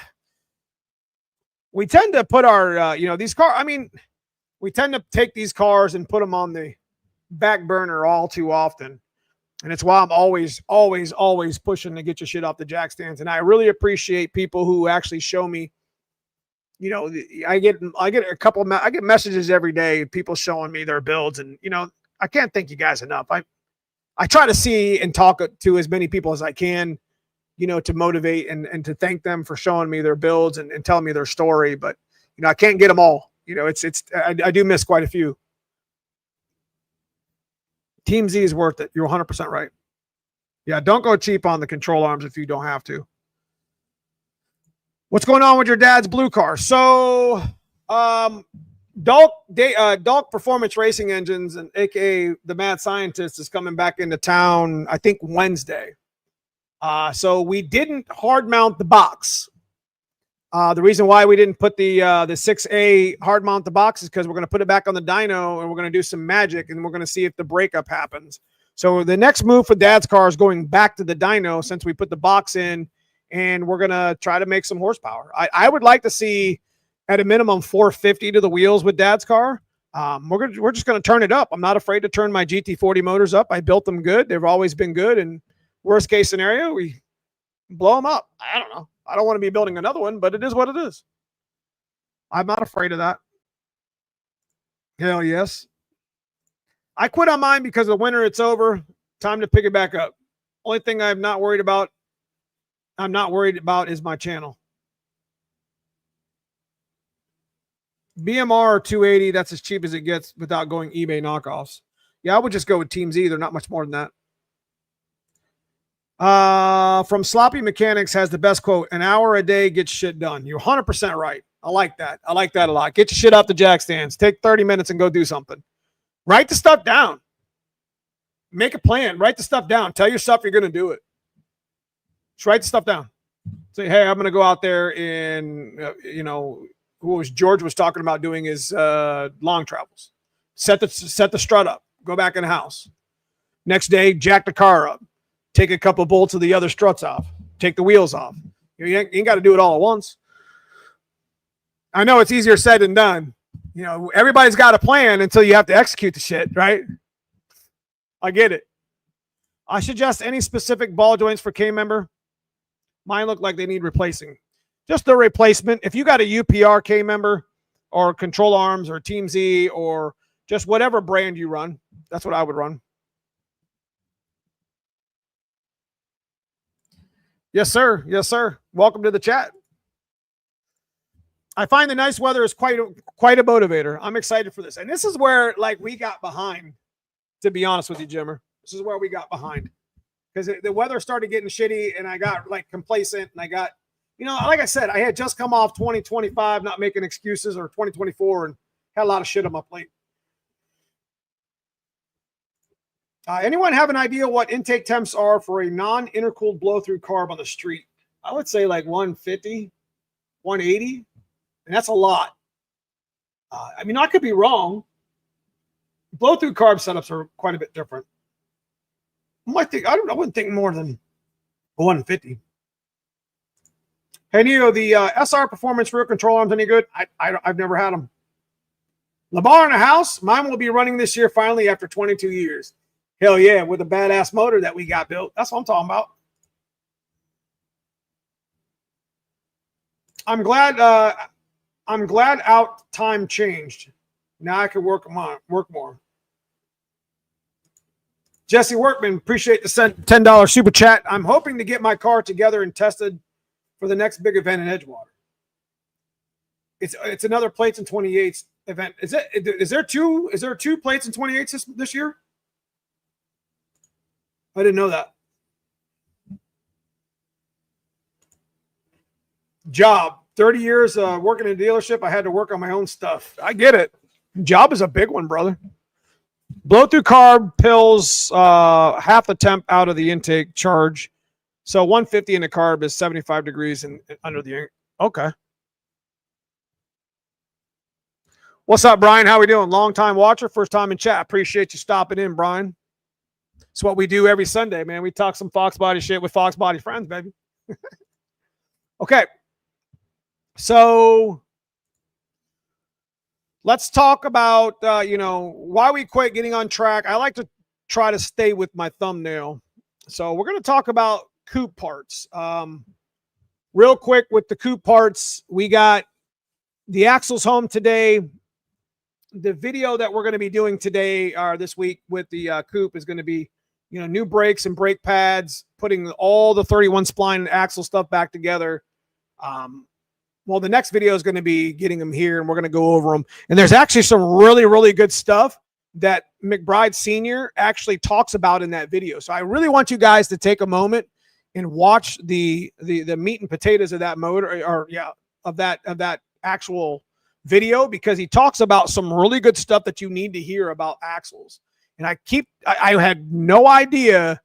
we tend to put our, these cars, we tend to take these cars and put them on the back burner all too often. And it's why I'm always pushing to get your shit off the jack stands. And I really appreciate people who actually show me, I get messages every day, people showing me their builds. And, I can't thank you guys enough. I try to see and talk to as many people as I can, to motivate and to thank them for showing me their builds and telling me their story. But, I can't get them all. I do miss quite a few. Team Z is worth it. You're 100% right. Yeah, don't go cheap on the control arms if you don't have to. What's going on with your dad's blue car? So, Dalk Performance Racing Engines, and aka the Mad Scientist, is coming back into town, I think Wednesday. So we didn't hard mount the box. The reason why we didn't put the 6A hard mount the box is because we're going to put it back on the dyno and we're going to do some magic and we're going to see if the breakup happens. So the next move for Dad's car is going back to the dyno since we put the box in, and we're going to try to make some horsepower. I would like to see at a minimum 450 to the wheels with Dad's car. We're just going to turn it up. I'm not afraid to turn my GT40 motors up. I built them good. They've always been good. And worst case scenario, we blow them up. I don't know. I don't want to be building another one, but it is what it is. I'm not afraid of that. Hell yes. I quit on mine because the winter, it's over. Time to pick it back up. Only thing I'm not worried about is my channel. BMR 280, that's as cheap as it gets without going eBay knockoffs. Yeah, I would just go with Team Z. They're not much more than that. From Sloppy Mechanics has the best quote, an hour a day gets shit done. You're 100% right. I like that. I like that a lot. Get your shit off the jack stands. Take 30 minutes and go do something. Write the stuff down. Make a plan. Write the stuff down. Tell yourself you're going to do it. Just write the stuff down. Say, hey, I'm going to go out there and, George was talking about doing his long travels. Set the strut up. Go back in the house. Next day, jack the car up. Take a couple bolts of the other struts off. Take the wheels off. You ain't got to do it all at once. I know it's easier said than done. Everybody's got a plan until you have to execute the shit, right? I get it. I suggest any specific ball joints for K member. Mine look like they need replacing. Just the replacement. If you got a UPR K member or Control Arms or Team Z or just whatever brand you run, that's what I would run. Yes, sir. Yes, sir. Welcome to the chat. I find the nice weather is quite a motivator. I'm excited for this. And this is where we got behind, to be honest with you, Jimmer. This is where we got behind. Because the weather started getting shitty and I got complacent and I got, like I said, I had just come off 2025, not making excuses, or 2024, and had a lot of shit on my plate. Anyone have an idea what intake temps are for a non-intercooled blow-through carb on the street? I would say 150, 180. And that's a lot. I could be wrong. Blow-through carb setups are quite a bit different. I wouldn't think more than 150. Hey, Neo, the SR Performance rear control arms any good? I've never had them. LeBar in the house. Mine will be running this year finally after 22 years. Hell yeah, with a badass motor that we got built. That's what I'm talking about. I'm glad out time changed. Now I can work more. Jesse Workman, appreciate the $10 super chat. I'm hoping to get my car together and tested for the next big event in Edgewater. It's another plates and 28s event. Is there two plates and 28s this year? I didn't know that. Job. 30 years working in a dealership, I had to work on my own stuff. I get it. Job is a big one, brother. Blow-through carb pills half the temp out of the intake charge. So 150 in the carb is 75 degrees and under the... Okay. What's up, Brian? How we doing? Long time watcher, first time in chat. Appreciate you stopping in, Brian. It's what we do every Sunday, man. We talk some Fox Body shit with Fox Body friends, baby. Okay. So let's talk about, why we quit getting on track. I like to try to stay with my thumbnail. So we're going to talk about Coupe parts. Real quick with the Coupe parts, we got the axles home today. The video that we're going to be doing today or this week with the Coupe is going to be, new brakes and brake pads, putting all the 31 spline axle stuff back together. Well, the next video is going to be getting them here, and we're going to go over them. And there's actually some really, really good stuff that McBride Sr. actually talks about in that video. So I really want you guys to take a moment and watch the meat and potatoes of that motor, of that actual video, because he talks about some really good stuff that you need to hear about axles. And I had no idea.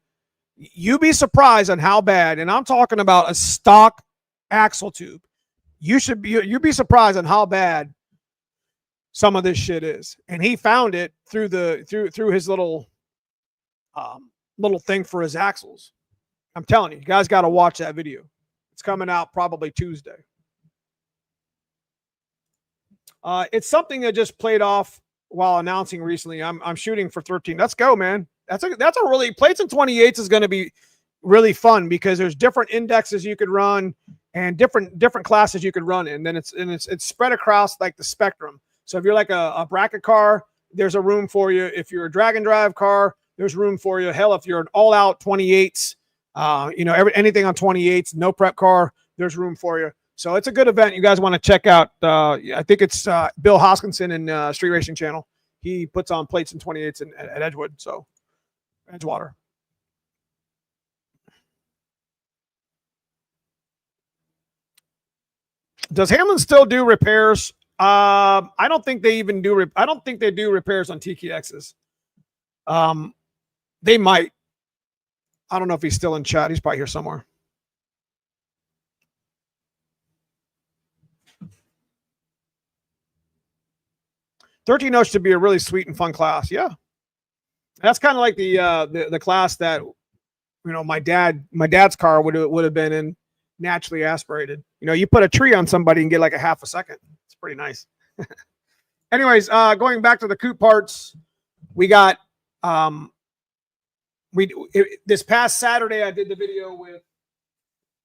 You'd be surprised on how bad, and I'm talking about a stock axle tube. You'd be surprised on how bad some of this shit is. And he found it through his little little thing for his axles. I'm telling you, you guys got to watch that video. It's coming out probably Tuesday. It's something that just played off while announcing recently. I'm shooting for 13. Let's go, man. That's a really, plates and 28s is going to be really fun because there's different indexes you could run and different classes you could run in. Then it's spread across like the spectrum. So if you're like a bracket car, there's a room for you. If you're a drag and drive car, there's room for you. Hell, if you're an all out 28s, anything on 28s, no prep car, there's room for you. So it's a good event. You guys want to check out. I think it's Bill Hoskinson and Street Racing Channel. He puts on plates and 28s at Edgewood. So Edgewater. Does Hamlin still do repairs? I don't think they even do. I don't think they do repairs on TKXs. They might. I don't know if he's still in chat. He's probably here somewhere. $13 should be a really sweet and fun class. Yeah, that's kind of like the class that my dad's car would have been in, naturally aspirated. You put a tree on somebody and get like a half a second. It's pretty nice. Anyways, going back to the coupe parts, we got this past Saturday I did the video with,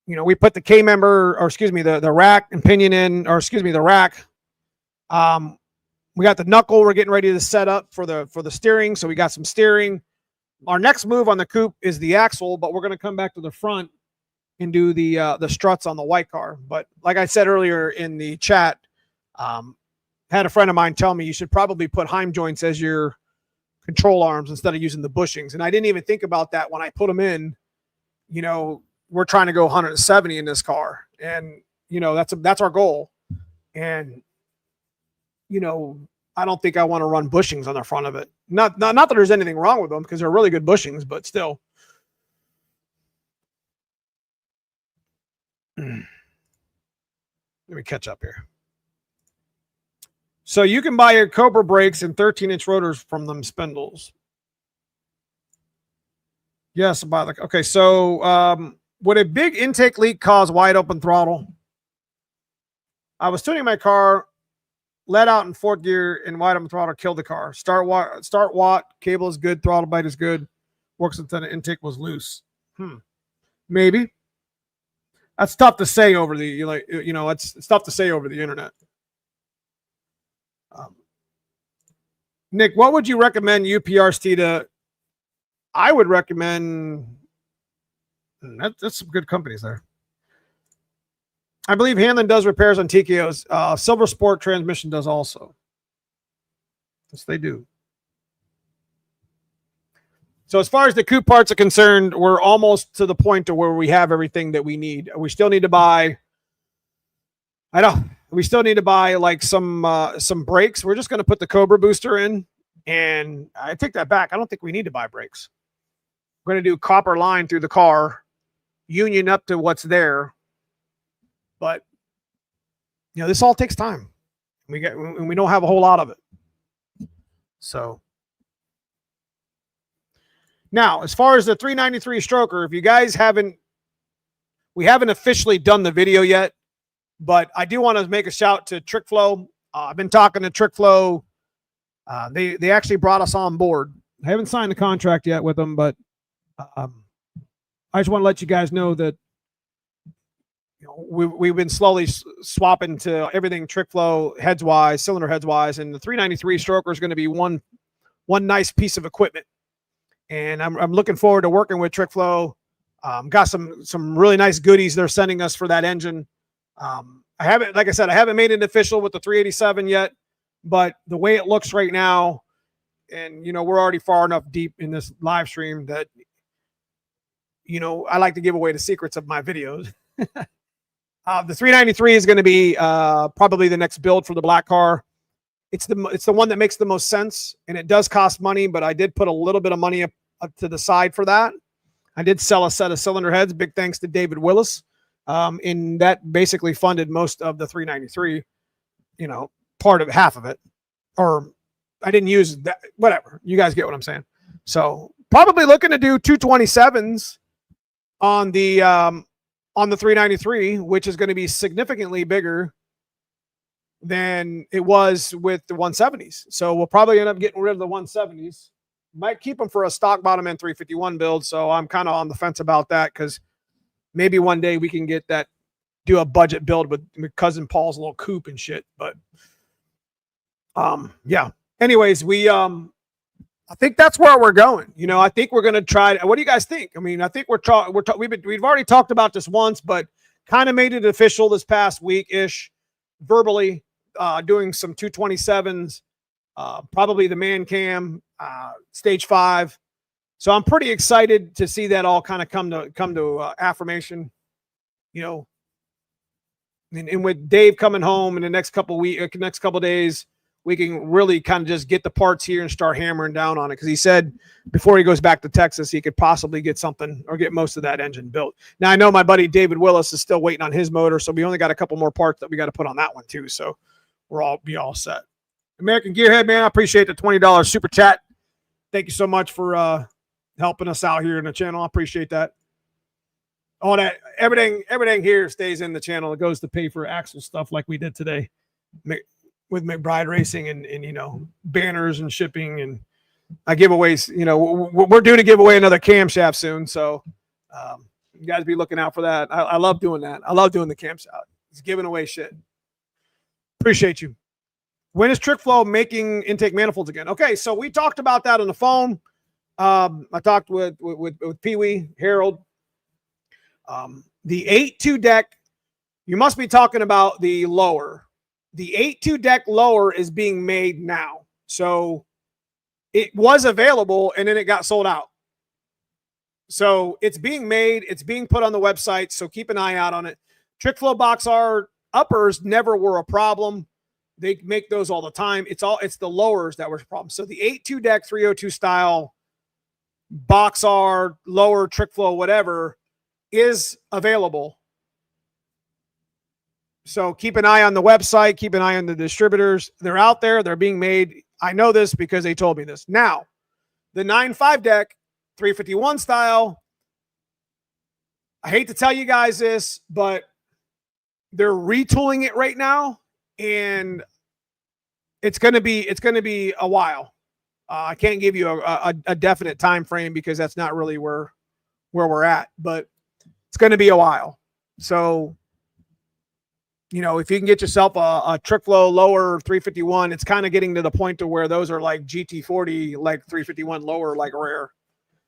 we put the K member, or excuse me, the rack and pinion in, or excuse me, the rack. We got the knuckle we're getting ready to set up for the steering, so we got some steering. Our next move on the coupe is the axle, but we're going to come back to the front and do the struts on the white car. But like I said earlier in the chat, had a friend of mine tell me you should probably put Heim joints as your control arms instead of using the bushings. And I didn't even think about that when I put them in. We're trying to go 170 in this car, and that's our goal. And I don't think I want to run bushings on the front of it. Not that there's anything wrong with them, because they're really good bushings, but still. Let me catch up here. So you can buy your Cobra brakes and 13-inch rotors from them spindles. Yes, okay. So would a big intake leak cause wide open throttle? I was tuning my car, let out in fourth gear and wide open throttle, killed the car. Start watt, cable is good, throttle bite is good. Works until the intake was loose. Maybe. That's tough to say over the it's tough to say over the internet. Nick, what would you recommend UPRST to? I would recommend. That's some good companies there. I believe Hanlon does repairs on TKOs. Silver Sport Transmission does also. Yes, they do. So as far as the coupe parts are concerned, we're almost to the point to where we have everything that we need. We still need to buy. We still need to buy like some brakes. We're just going to put the Cobra booster in, and I take that back. I don't think we need to buy brakes. We're going to do copper line through the car, union up to what's there. But this all takes time. We don't have a whole lot of it. So now, as far as the 393 stroker, if you guys we haven't officially done the video yet, but I do want to make a shout to TrickFlow. I've been talking to TrickFlow. They actually brought us on board. I haven't signed the contract yet with them, but I just want to let you guys know that we've been slowly swapping to everything TrickFlow heads-wise, cylinder heads-wise, and the 393 stroker is going to be one nice piece of equipment. And I'm looking forward to working with TrickFlow. Got some really nice goodies they're sending us for that engine. I haven't made it official with the 387 yet, but the way it looks right now, and we're already far enough deep in this live stream that I like to give away the secrets of my videos. The 393 is going to be probably the next build for the black car. It's the one that makes the most sense, and it does cost money, but I did put a little bit of money up to the side for that. I did sell a set of cylinder heads, big thanks to David Willis. And that basically funded most of the 393, part of half of it. Or I didn't use that, whatever. You guys get what I'm saying. So Probably looking to do 227s on the 393, which is going to be significantly bigger than it was with the 170s. So we'll probably end up getting rid of the 170s. Might keep them for a stock bottom end 351 build. So I'm kind of on the fence about that, because maybe one day we can get that, do a budget build with cousin Paul's little coupe and shit. But yeah. Anyways, I think that's where we're going. You know, I think we're going to try. What do you guys think? I mean, I think we've already talked about this once, but kind of made it official this past week-ish, verbally, doing some 227s, probably the man cam, stage 5. So I'm pretty excited to see that all kind of come to affirmation, you know. And with Dave coming home in the next couple days, we can really kind of just get the parts here and start hammering down on it. Because he said before he goes back to Texas, he could possibly get something or get most of that engine built. Now, I know my buddy David Willis is still waiting on his motor, so we only got a couple more parts that we got to put on that one too. So we'll be all set. American Gearhead, man, I appreciate the $20 super chat. Thank you so much for helping us out here in the channel. I appreciate that. All that, everything here stays in the channel. It goes to pay for axle stuff like we did today with McBride Racing and you know, banners and shipping and giveaways. You know, we're due to give away another camshaft soon, so you guys be looking out for that. I love doing that. I love doing the camshaft. It's giving away shit. Appreciate you. When is TrickFlow making intake manifolds again? Okay, so we talked about that on the phone. I talked with Pee Wee, Harold. The 8.2 deck, you must be talking about the lower. The 8.2 deck lower is being made now. So it was available and then it got sold out. So it's being made, it's being put on the website. So keep an eye out on it. TrickFlow box R uppers never were a problem. They make those all the time. It's the lowers that were a problem. So the 8.2 deck 302 style box R lower TrickFlow, whatever, is available. So keep an eye on the website. Keep an eye on the distributors. They're out there. They're being made. I know this because they told me this. Now, the 9.5 deck, 351 style, I hate to tell you guys this, but they're retooling it right now, and it's going to be a while. I can't give you a definite time frame because that's not really where we're at, but it's going to be a while. So, you know, if you can get yourself a TrickFlow lower 351, it's kind of getting to the point to where those are like GT40, like 351 lower, like rare.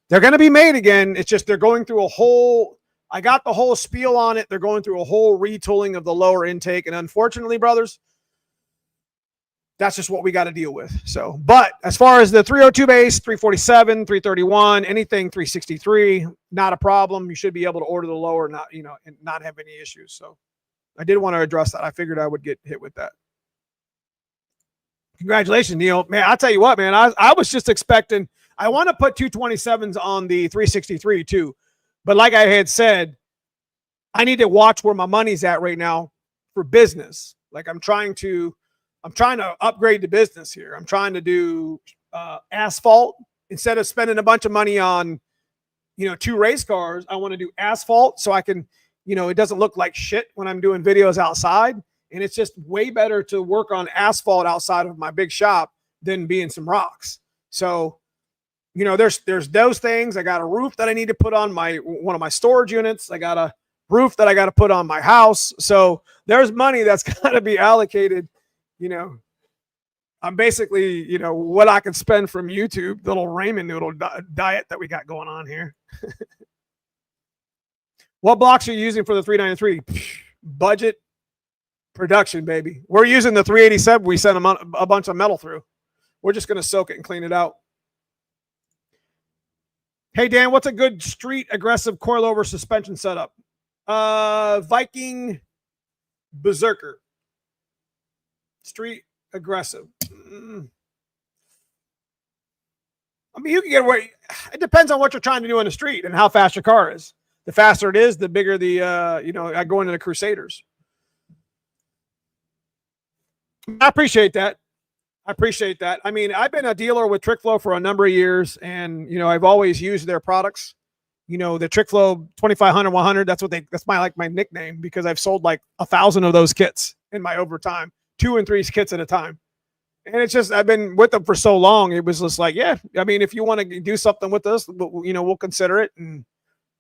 They're going to be made again. It's just they're going through a whole, I got the whole spiel on it. They're going through a whole retooling of the lower intake. And unfortunately, brothers, that's just what we got to deal with. So, but as far as the 302 base, 347, 331, anything 363, not a problem. You should be able to order the lower, not, you know, and not have any issues. So I did want to address that. I figured I would get hit with that. Congratulations, Neil. Man, I'll tell you what, man, I was just expecting, I want to put 227s on the 363 too. But like I had said, I need to watch where my money's at right now for business. Like I'm trying to upgrade the business here. I'm trying to do asphalt instead of spending a bunch of money on, you know, 2 race cars. I want to do asphalt so I can, you know, it doesn't look like shit when I'm doing videos outside. And it's just way better to work on asphalt outside of my big shop than being some rocks. So, you know, there's those things. I got a roof that I need to put on one of my storage units. I got a roof that I got to put on my house. So there's money that's got to be allocated. You know, I'm basically, you know, what I can spend from YouTube, the little ramen noodle diet that we got going on here. What blocks are you using for the 393? Budget production, baby. We're using the 387. We sent a bunch of metal through. We're just going to soak it and clean it out. Hey, Dan, what's a good street aggressive coilover suspension setup? Viking Berserker. Street aggressive. I mean, you can get away. It depends on what you're trying to do in the street and how fast your car is. The faster it is, the bigger the, you know, I go into the Crusaders. I appreciate that. I appreciate that. I mean, I've been a dealer with TrickFlow for a number of years, and I've always used their products. The TrickFlow 2500, 100. That's my nickname, because I've sold like 1,000 of those kits in my overtime, 2 and 3 kits at a time. And it's just, I've been with them for so long. It was just like, yeah, I mean, if you want to do something with us, we'll consider it. And,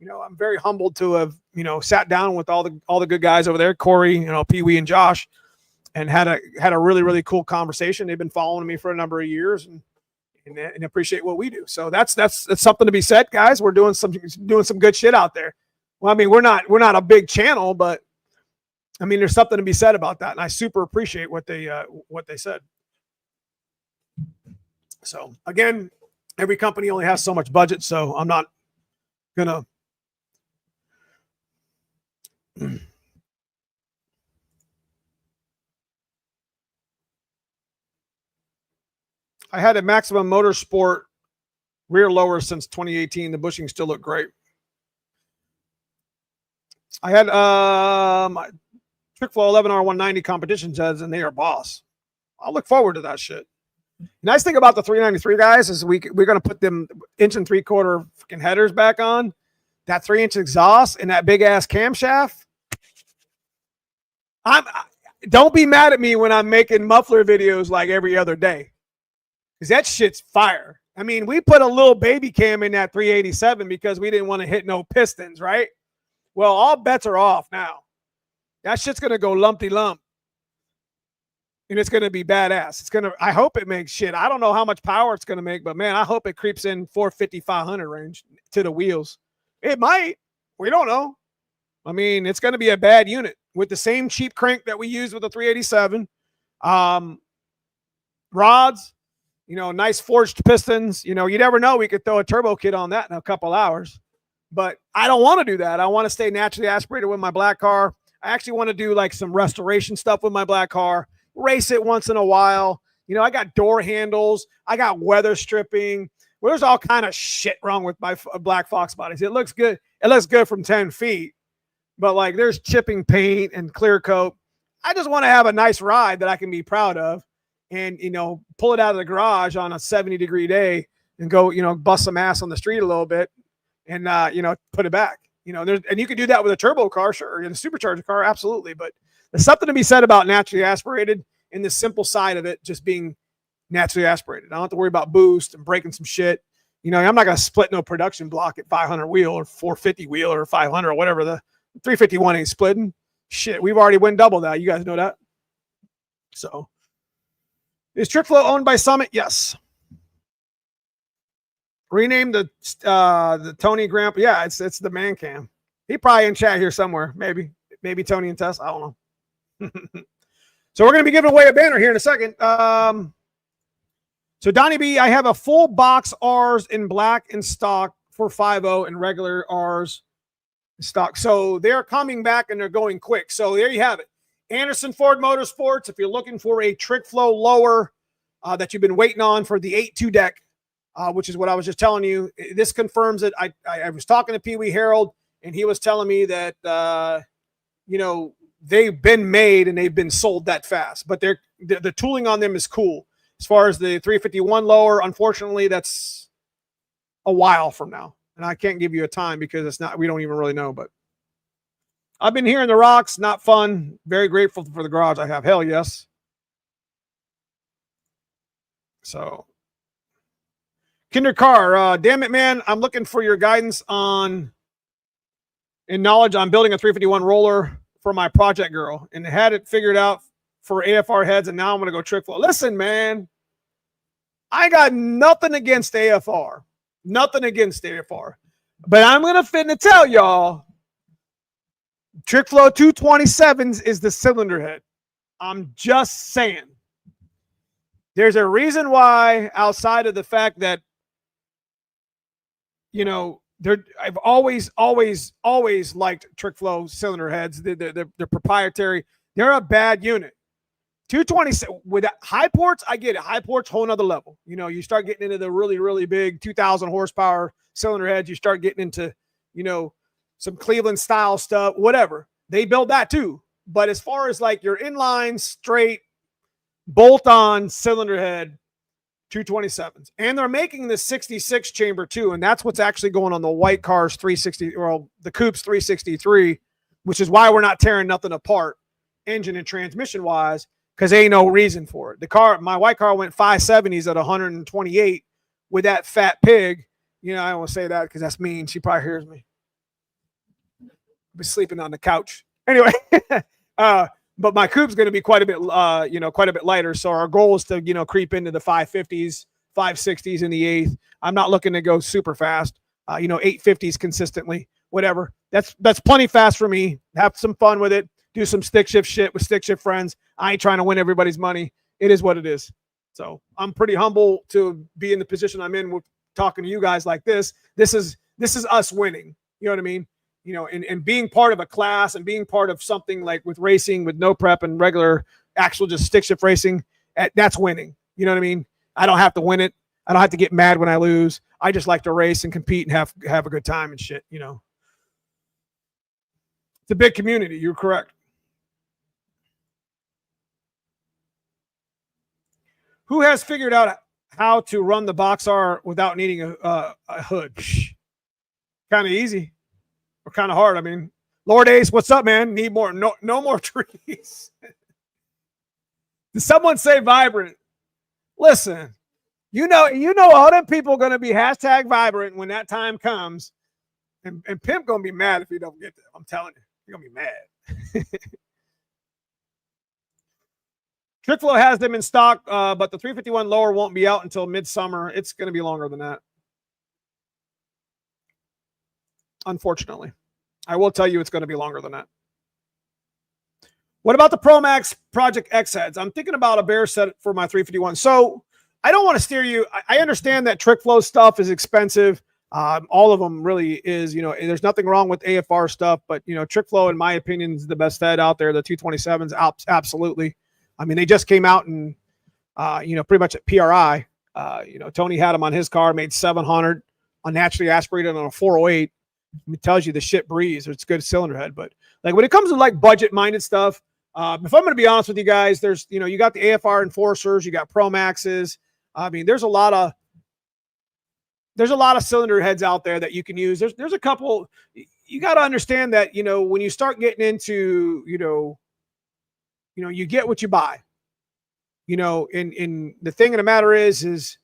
I'm very humbled to have, sat down with all the good guys over there, Corey, Pee Wee and Josh, and had a really, really cool conversation. They've been following me for a number of years and appreciate what we do. So that's something to be said, guys. We're doing some good shit out there. Well, I mean, we're not a big channel, but I mean, there's something to be said about that. And I super appreciate what they said. So again, every company only has so much budget, so I'm not gonna I had a Maximum Motorsport rear lower since 2018. The bushings still look great. I had my TrickFlow 11R190 competition jets, and they are boss. I'll look forward to that shit. Nice thing about the 393 guys is we're going to put them 1 3/4 freaking headers back on, that 3-inch exhaust, and that big ass camshaft. Don't be mad at me when I'm making muffler videos like every other day, because that shit's fire. I mean, we put a little baby cam in that 387 because we didn't want to hit no pistons, right? Well, all bets are off now. That shit's going to go lumpty lump. And it's going to be badass. I hope it makes shit. I don't know how much power it's going to make, but man, I hope it creeps in 450, 500 range to the wheels. It might. We don't know. I mean, it's going to be a bad unit with the same cheap crank that we use with the 387. Rods, nice forged pistons. You never know. We could throw a turbo kit on that in a couple hours, but I don't want to do that. I want to stay naturally aspirated with my black car. I actually want to do like some restoration stuff with my black car. Race it once in a while. I got door handles. I got weather stripping. Well, there's all kind of shit wrong with my Black Fox bodies. It looks good. It looks good from 10 feet, but like there's chipping paint and clear coat. I just want to have a nice ride that I can be proud of, and pull it out of the garage on a 70-degree day and go bust some ass on the street a little bit, and put it back. And you could do that with a turbo car, sure, and a supercharged car, absolutely, but there's something to be said about naturally aspirated and the simple side of it just being naturally aspirated. I don't have to worry about boost and breaking some shit. I'm not going to split no production block at 500 wheel or 450 wheel or 500 or whatever. The 351 ain't splitting. Shit, we've already won double that. You guys know that. So, is TrickFlow owned by Summit? Yes. Rename the Tony Grandpa. Yeah, it's the man cam. He probably in chat here somewhere. Maybe Tony and Tess. I don't know. So we're going to be giving away a banner here in a second. So Donnie B, I have a full box R's in black in stock for 5.0 and regular R's in stock. So they're coming back and they're going quick. So there you have it. Anderson Ford Motorsports. If you're looking for a TrickFlow lower that you've been waiting on for the 8.2 deck, which is what I was just telling you, this confirms it. I was talking to Pee Wee Harold, and he was telling me that they've been made and they've been sold that fast, but the tooling on them is cool. As far as the 351 lower, unfortunately, that's a while from now, and I can't give you a time because we don't even really know. But I've been here in the rocks, not fun. Very grateful for the garage I have. Hell yes. So, Kinder Car, damn it, man! I'm looking for your guidance and knowledge on building a 351 roller for my project girl, and had it figured out for AFR heads, and now I'm going to go TrickFlow. Listen, man, I got nothing against AFR. Nothing against AFR. But I'm going to tell y'all, TrickFlow 227s is the cylinder head. I'm just saying. There's a reason why, outside of the fact that, I've always liked TrickFlow cylinder heads. They're proprietary. They're a bad unit. 227 with high ports, I get it. High ports, whole nother level. You start getting into the really, really big 2,000 horsepower cylinder heads. You start getting into, some Cleveland style stuff, whatever. They build that too. But as far as like your inline, straight, bolt-on cylinder head 227s, and they're making the 66 chamber too, and that's what's actually going on the white car's 360, or the Coupe's 363, which is why we're not tearing nothing apart, engine and transmission wise, because ain't no reason for it. The car, my white car, went 570s at 128 with that fat pig. You know, I don't want to say that because that's mean. She probably hears me. I'll be sleeping on the couch anyway. But my Coupe's going to be quite a bit, quite a bit lighter. So our goal is to, creep into the 550s, 560s in the eighth. I'm not looking to go super fast, 850s consistently, whatever. That's plenty fast for me. Have some fun with it. Do some stick shift shit with stick shift friends. I ain't trying to win everybody's money. It is what it is. So I'm pretty humble to be in the position I'm in with talking to you guys like this. This is us winning. You know what I mean? And being part of a class and being part of something like with racing, with no prep and regular actual just stick shift racing, that's winning. You know what I mean? I don't have to win it. I don't have to get mad when I lose. I just like to race and compete and have a good time and shit, It's a big community. You're correct. Who has figured out how to run the Boxer without needing a hood? Kind of easy. Or kind of hard. I mean, Lord Ace, what's up, man? Need more? No more trees. Did someone say vibrant? Listen, you know, all them people are going to be hashtag vibrant when that time comes, and Pimp going to be mad if he don't get there. I'm telling you, you're going to be mad. Trickflow has them in stock, but the 351 lower won't be out until midsummer. It's going to be longer than that. Unfortunately, I will tell you it's going to be longer than that. What about the Pro Max Project X heads? I'm thinking about a bear set for my 351. So I don't want to steer you. I understand that Trickflow stuff is expensive. All of them really is, there's nothing wrong with AFR stuff, but, Trickflow, in my opinion, is the best head out there. The 227s, absolutely. I mean, they just came out and, pretty much at PRI, Tony had them on his car, made 700 on naturally aspirated on a 408. It tells you the shit breeze. It's good cylinder head. But like when it comes to like budget minded stuff, if I'm going to be honest with you guys, there's, you got the AFR Enforcers, you got Pro Maxes. I mean, there's a lot of cylinder heads out there that you can use. There's a couple. You got to understand that, when you start getting into, you get what you buy, and the thing of the matter is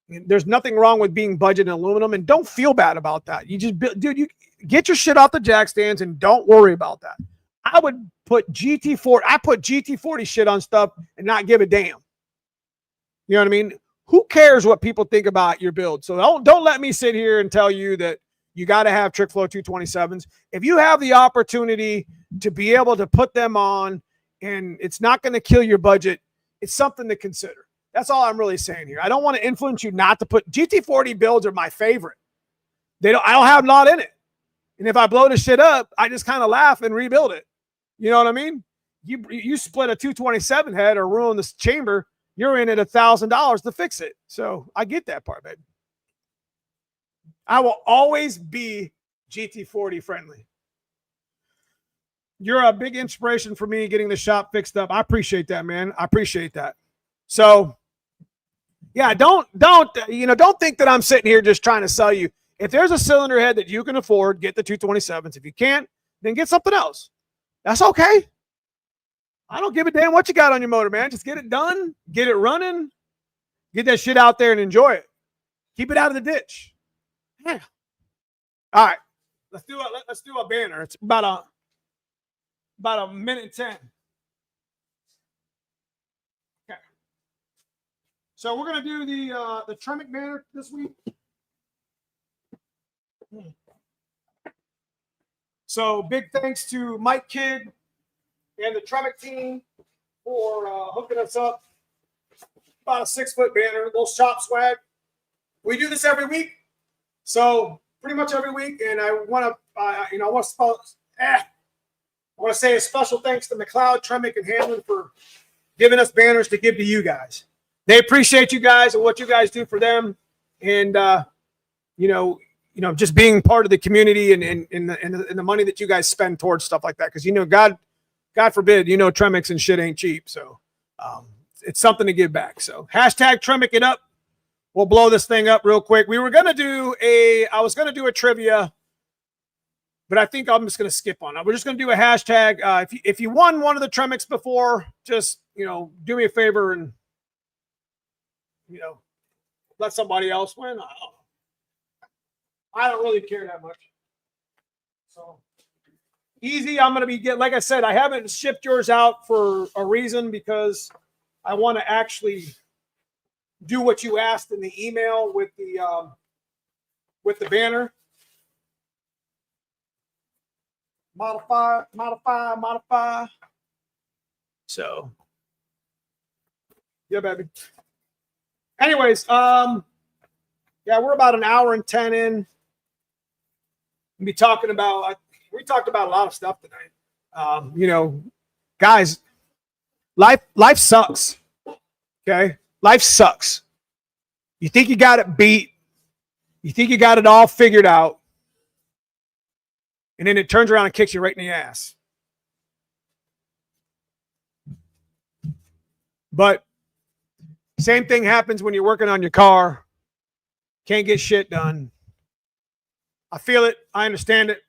there's nothing wrong with being budget in aluminum, and don't feel bad about that. You just, dude, you get your shit off the jack stands and don't worry about that. I would put GT40 shit on stuff and not give a damn. You know what I mean? Who cares what people think about your build? So don't let me sit here and tell you that you got to have Trickflow 227s. If you have the opportunity to be able to put them on and it's not going to kill your budget, it's something to consider. That's all I'm really saying here. I don't want to influence you not to put GT40 builds are my favorite. I don't have a lot in it. And if I blow the shit up, I just kind of laugh and rebuild it. You know what I mean? You split a 227 head or ruin this chamber, you're in at $1,000 to fix it. So I get that part, baby. I will always be GT40 friendly. You're a big inspiration for me getting the shop fixed up. I appreciate that, man. I appreciate that. So yeah, don't think that I'm sitting here just trying to sell you. If there's a cylinder head that you can afford, get the 227s. If you can't, then get something else. That's okay. I don't give a damn what you got on your motor, man. Just get it done, get it running, get that shit out there and enjoy it. Keep it out of the ditch. Yeah. All right. Let's do a banner. It's about a minute 10. So we're going to do the Tremec banner this week. So big thanks to Mike Kidd and the Tremec team for hooking us up. About a 6-foot banner, a little shop swag. We do this every week. So pretty much every week. And I want to say a special thanks to McLeod, Tremec, and Hamlin for giving us banners to give to you guys. They appreciate you guys and what you guys do for them, and just being part of the community and the money that you guys spend towards stuff like that. Because God forbid, Tremex and shit ain't cheap. So It's something to give back. So hashtag Tremic it up. We'll blow this thing up real quick. I was going to do a trivia, but I think I'm just going to skip on it. We're just going to do a hashtag. If you won one of the Tremics before, just, do me a favor and, let somebody else win. I don't really care that much. So easy. I'm going to be like I said, I haven't shipped yours out for a reason, because I want to actually do what you asked in the email with the banner. Modify. So, yeah, baby. Anyways, yeah, we're about an hour and 10 in. We talked about a lot of stuff tonight. Guys, life sucks. Okay? Life sucks. You think you got it beat. You think you got it all figured out. And then it turns around and kicks you right in the ass. But same thing happens when you're working on your car. Can't get shit done. I feel it. I understand it.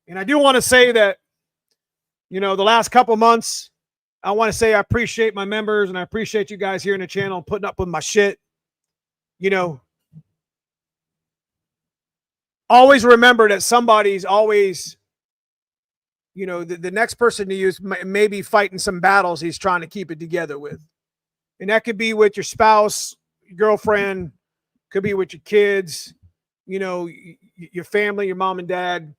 And I do want to say that, the last couple months, I want to say I appreciate my members, and I appreciate you guys here in the channel putting up with my shit. Always remember that somebody's always, the next person to use may be fighting some battles he's trying to keep it together with. And that could be with your spouse, your girlfriend, could be with your kids, your family, your mom and dad.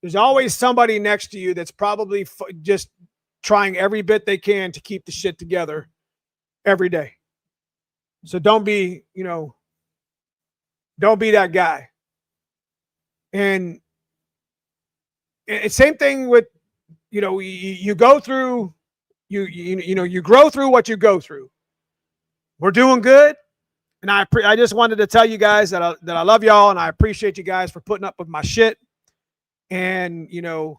There's always somebody next to you that's probably just trying every bit they can to keep the shit together every day. So don't be that guy. And it's same thing with, you go through, you grow through what you go through. We're doing good. And I just wanted to tell you guys that I love y'all, and I appreciate you guys for putting up with my shit. And, the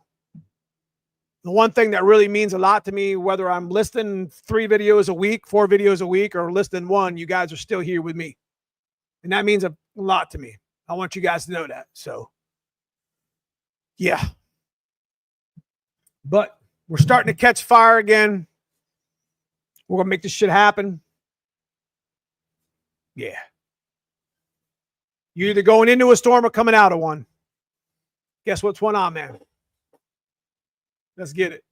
one thing that really means a lot to me, whether I'm listing 3 videos a week, 4 videos a week, or listing 1, you guys are still here with me. And that means a lot to me. I want you guys to know that. So, yeah. But we're starting to catch fire again. We're going to make this shit happen. Yeah. You're either going into a storm or coming out of one. Guess what's one on, man? Let's get it.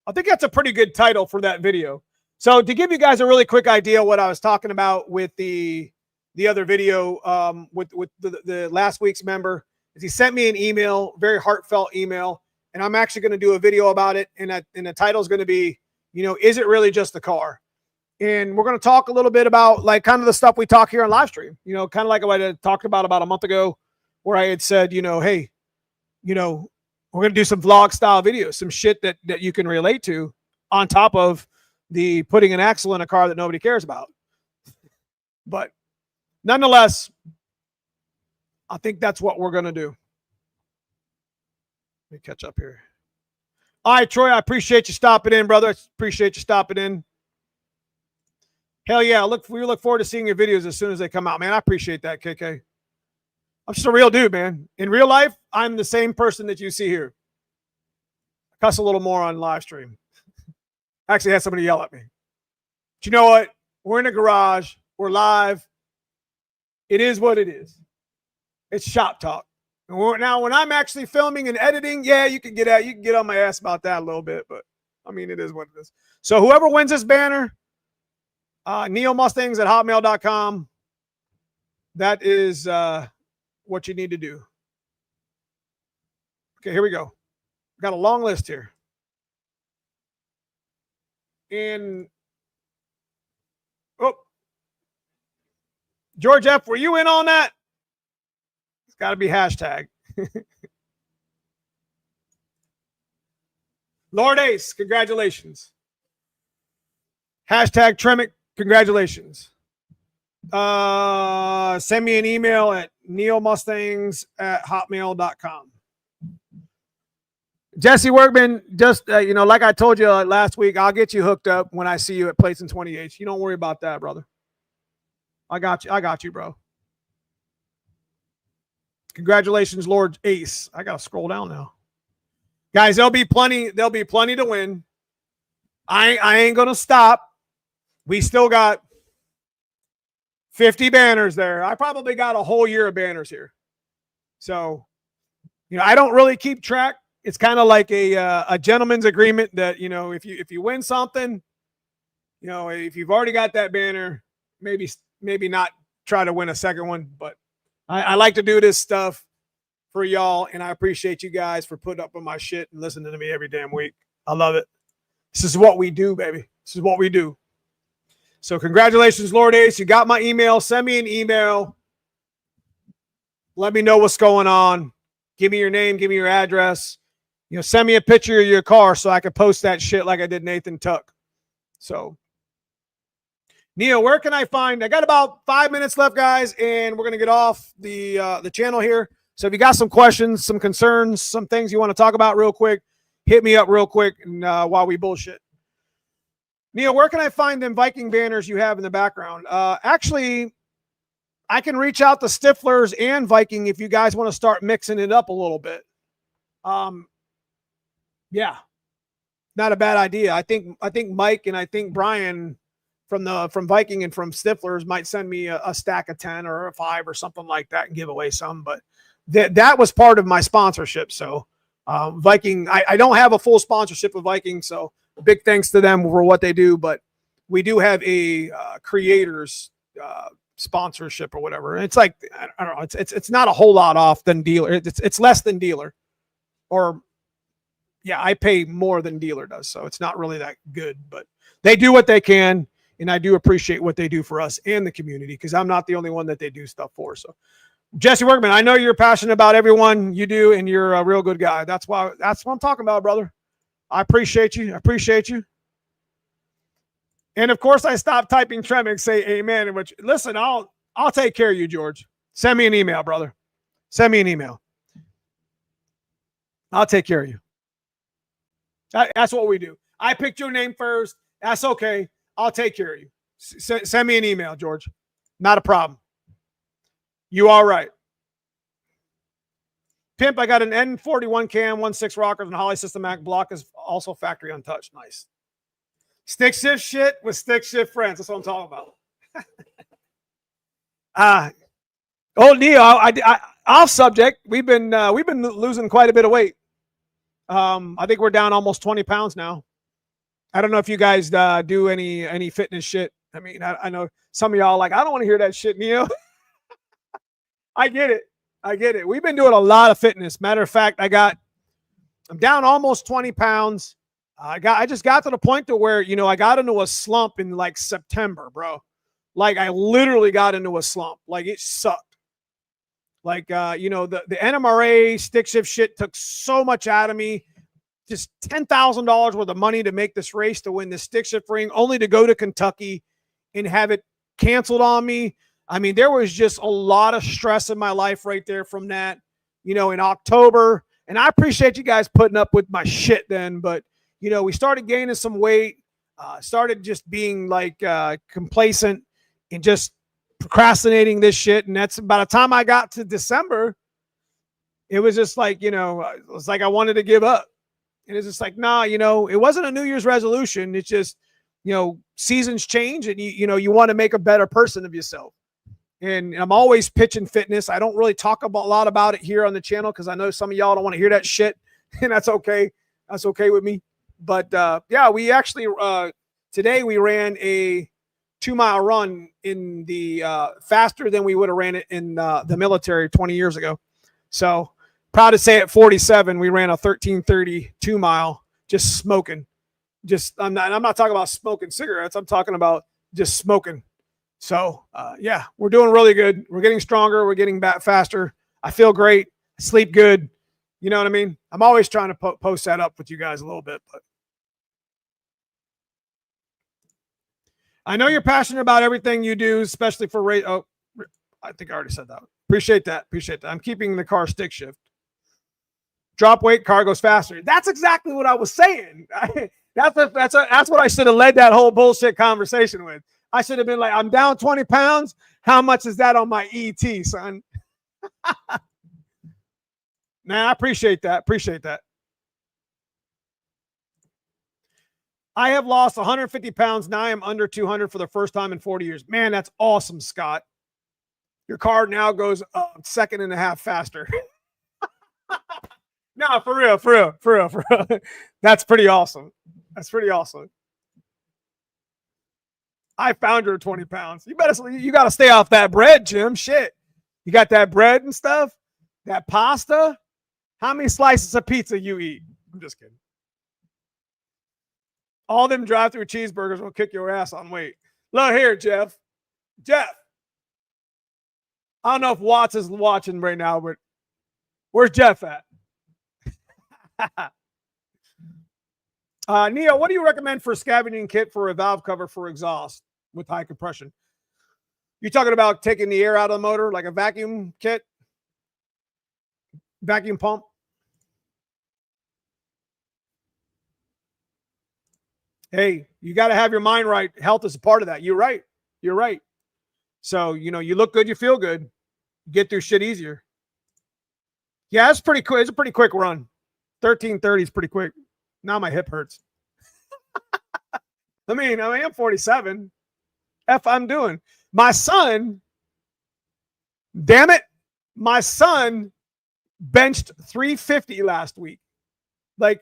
I think that's a pretty good title for that video. So to give you guys a really quick idea what I was talking about with the other video with the last week's member, is he sent me an email, very heartfelt email, and I'm actually going to do a video about it. And the title is going to be, is it really just the car? And we're going to talk a little bit about like kind of the stuff we talk here on live stream, kind of like what I talked about a month ago, where I had said, hey, we're going to do some vlog style videos, some shit that you can relate to, on top of the putting an axle in a car that nobody cares about. But nonetheless, I think that's what we're going to do. Let me catch up here. All right, Troy, I appreciate you stopping in, brother. I appreciate you stopping in. Hell yeah, we look forward to seeing your videos as soon as they come out, man. I appreciate that, KK. I'm just a real dude, man. In real life, I'm the same person that you see here. I cuss a little more on live stream. I actually had somebody yell at me. But you know what? We're in a garage. We're live. It is what it is. It's shop talk. And now, when I'm actually filming and editing, yeah, you can get on my ass about that a little bit, but I mean, it is what it is. So whoever wins this banner, Neomustangs at hotmail.com. That is what you need to do. Okay, here we go. Got a long list here. And George F., were you in on that? It's got to be hashtag. Lord Ace, congratulations. Hashtag Tremic, congratulations. Send me an email at neomustangs@hotmail.com. Jesse Workman, just, like I told you last week, I'll get you hooked up when I see you at Plates and 28. You don't worry about that, brother. I got you, bro. Congratulations, Lord Ace. I got to scroll down now. Guys, there'll be plenty to win. I ain't going to stop. We still got 50 banners there. I probably got a whole year of banners here. So, I don't really keep track. It's kind of like a gentleman's agreement that, if you win something, if you've already got that banner, maybe not try to win a second one. But I like to do this stuff for y'all, and I appreciate you guys for putting up with my shit and listening to me every damn week. I love it. This is what we do, baby. This is what we do. So congratulations, Lord Ace. You got my email. Send me an email. Let me know what's going on. Give me your name. Give me your address. Send me a picture of your car so I can post that shit like I did Nathan Tuck. So, Neo, where can I find? I got about 5 minutes left, guys, and we're going to get off the channel here. So if you got some questions, some concerns, some things you want to talk about real quick, hit me up real quick and while we bullshit. Neo, where can I find them Viking banners you have in the background? Actually, I can reach out to Stiflers and Viking if you guys want to start mixing it up a little bit. Yeah, not a bad idea. I think Mike and I think Brian from Viking and from Stiflers might send me a stack of 10 or a 5 or something like that and give away some. But that was part of my sponsorship. So Viking, I don't have a full sponsorship of Viking, so big thanks to them for what they do. But we do have a creators sponsorship or whatever. And it's like, I don't know, it's not a whole lot off than dealer. It's less than dealer, or yeah, I pay more than dealer does, so it's not really that good. But they do what they can, and I do appreciate what they do for us and the community, because I'm not the only one that they do stuff for. So Jesse Workman, I know you're passionate about everyone you do, and you're a real good guy. That's what I'm talking about, brother. I appreciate you. And of course, I stopped typing Tremix, say amen. Which, listen, I'll take care of you, George. Send me an email, brother. Send me an email. I'll take care of you. That's what we do. I picked your name first. That's okay. I'll take care of you. Send me an email, George. Not a problem. You all right. Pimp, I got an N41 cam, 1.6 rockers, and Holly System Mac. Block is also factory untouched. Nice. Stick shift shit with stick shift friends. That's what I'm talking about. Neo, I off subject. We've been losing quite a bit of weight. I think we're down almost 20 pounds now. I don't know if you guys do any fitness shit. I mean, I know some of y'all like, I don't want to hear that shit, Neo. I get it. We've been doing a lot of fitness. Matter of fact, I'm down almost 20 pounds. I just got to the point to where, I got into a slump in like September, bro. Like I literally got into a slump. Like it sucked. Like, the NMRA stick shift shit took so much out of me. Just $10,000 worth of money to make this race to win the stick shift ring, only to go to Kentucky and have it canceled on me. I mean, there was just a lot of stress in my life right there from that, in October. And I appreciate you guys putting up with my shit then. But, we started gaining some weight, started just being like complacent and just procrastinating this shit. And that's by the time I got to December, it was just like, it was like I wanted to give up. And it's just like, nah, it wasn't a New Year's resolution. It's just, seasons change and you want to make a better person of yourself. And I'm always pitching fitness. I don't really talk a lot about it here on the channel because I know some of y'all don't want to hear that shit. And that's okay. That's okay with me. But yeah, we actually, today we ran a 2-mile run in the faster than we would have ran it in the military 20 years ago. So proud to say at 47, we ran a 13:30 2-mile, just smoking. I'm not talking about smoking cigarettes. I'm talking about just smoking. So yeah, we're doing really good. We're getting stronger. We're getting back faster. I feel great. I sleep good. You know what I mean? I'm always trying to post that up with you guys a little bit, but I know you're passionate about everything you do, especially for race. Oh, I think I already said that. Appreciate that. Appreciate that. I'm keeping the car stick shift. Drop weight, car goes faster. That's exactly what I was saying. That's what I should have led that whole bullshit conversation with. I should have been like, I'm down 20 pounds. How much is that on my ET, son? Nah, I appreciate that. Appreciate that. I have lost 150 pounds. Now I am under 200 for the first time in 40 years. Man, that's awesome, Scott. Your car now goes a second and a half faster. No, for real. That's pretty awesome. That's pretty awesome. I found your 20 pounds. You got to stay off that bread, Jim. Shit. You got that bread and stuff, that pasta. How many slices of pizza you eat? I'm just kidding. All them drive-through cheeseburgers will kick your ass on weight. Look here, Jeff. Jeff. I don't know if Watts is watching right now, but where's Jeff at? Neo, what do you recommend for scavenging kit for a valve cover for exhaust with high compression? You talking about taking the air out of the motor like a vacuum kit? Vacuum pump? Hey, you got to have your mind right. Health is a part of that. You're right. You're right. So, you look good, you feel good. You get through shit easier. Yeah, it's pretty quick. It's a pretty quick run. 13:30 is pretty quick. Now my hip hurts. I mean, I'm 47. F I'm doing. My son, damn it, my son benched 350 last week. Like,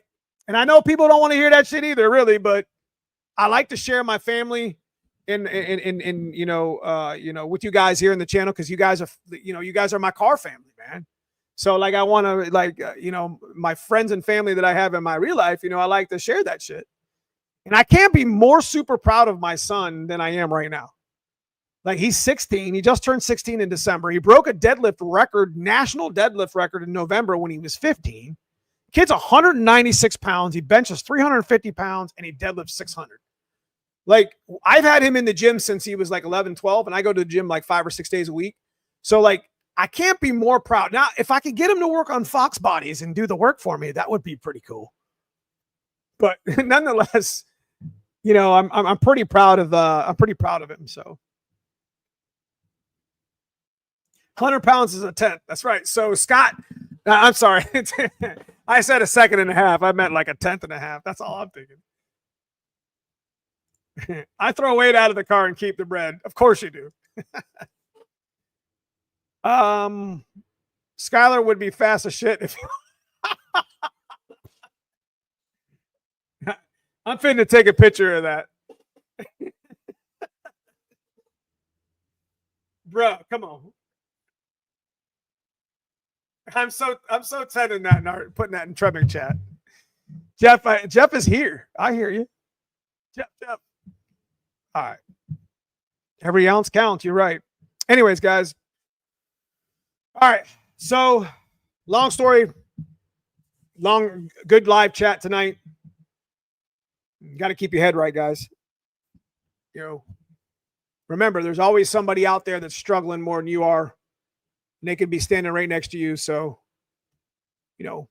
and I know people don't want to hear that shit either, really, but I like to share my family in with you guys here in the channel, because you guys are my car family, man. So like, I want to my friends and family that I have in my real life, I like to share that shit. And I can't be more super proud of my son than I am right now. Like, he's 16. He just turned 16 in December. He broke a deadlift record, national deadlift record in November when he was 15. Kid's 196 pounds. He benches 350 pounds and he deadlifts 600. Like, I've had him in the gym since he was like 11, 12, and I go to the gym like 5 or 6 days a week. So like, I can't be more proud. Now, if I could get him to work on Fox bodies and do the work for me, that would be pretty cool. But nonetheless, I'm pretty proud of him. So 100 pounds is a tenth. That's right. So Scott, I'm sorry. I said a second and a half. I meant like a tenth and a half. That's all I'm thinking. I throw weight out of the car and keep the bread. Of course you do. Skylar would be fast as shit if I'm finna take a picture of that. Bro, come on. I'm so sending that and putting that in Trebek chat. Jeff is here. I hear you. Jeff. All right. Every ounce counts. You're right. Anyways, guys. All right. So, long story. Good live chat tonight. You got to keep your head right, guys. Remember, there's always somebody out there that's struggling more than you are. And they could be standing right next to you. So, you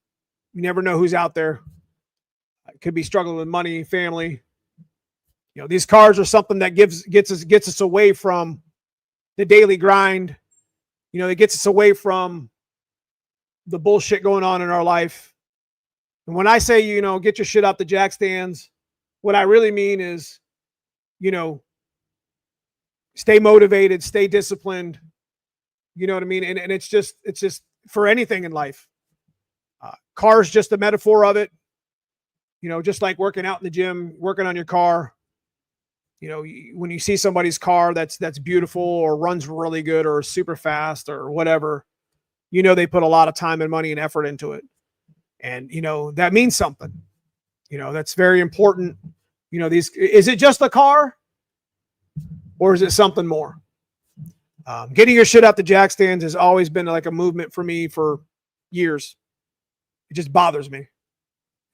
never know who's out there. Could be struggling with money, family. These cars are something that gets us away from the daily grind. It gets us away from the bullshit going on in our life. And when I say, get your shit out the jack stands, what I really mean is, stay motivated, stay disciplined. You know what I mean? And it's just for anything in life. Car's just a metaphor of it. Just like working out in the gym, working on your car. When you see somebody's car that's beautiful or runs really good or super fast or whatever, they put a lot of time and money and effort into it. And, that means something. That's very important. Is it just a car or is it something more? Getting your shit out the jack stands has always been like a movement for me for years. It just bothers me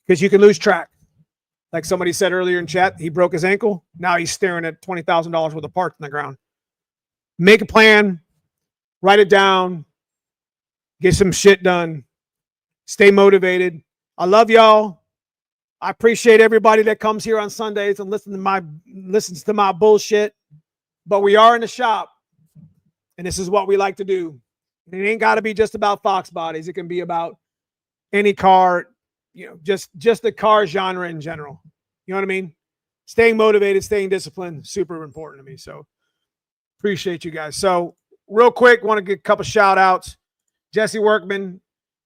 because you can lose track. Like somebody said earlier in chat, he broke his ankle. Now he's staring at $20,000 worth of parts in the ground. Make a plan, write it down, Get some shit done. Stay motivated. I love y'all. I appreciate everybody that comes here on Sundays and listens to my bullshit. But we are in the shop, and this is what we like to do. It ain't got to be just about Fox bodies. It can be about any car, just the car genre in general. You know what I mean? Staying motivated, staying disciplined, super important to me. So appreciate you guys. So real quick, want to get a couple shout outs. Jesse Workman,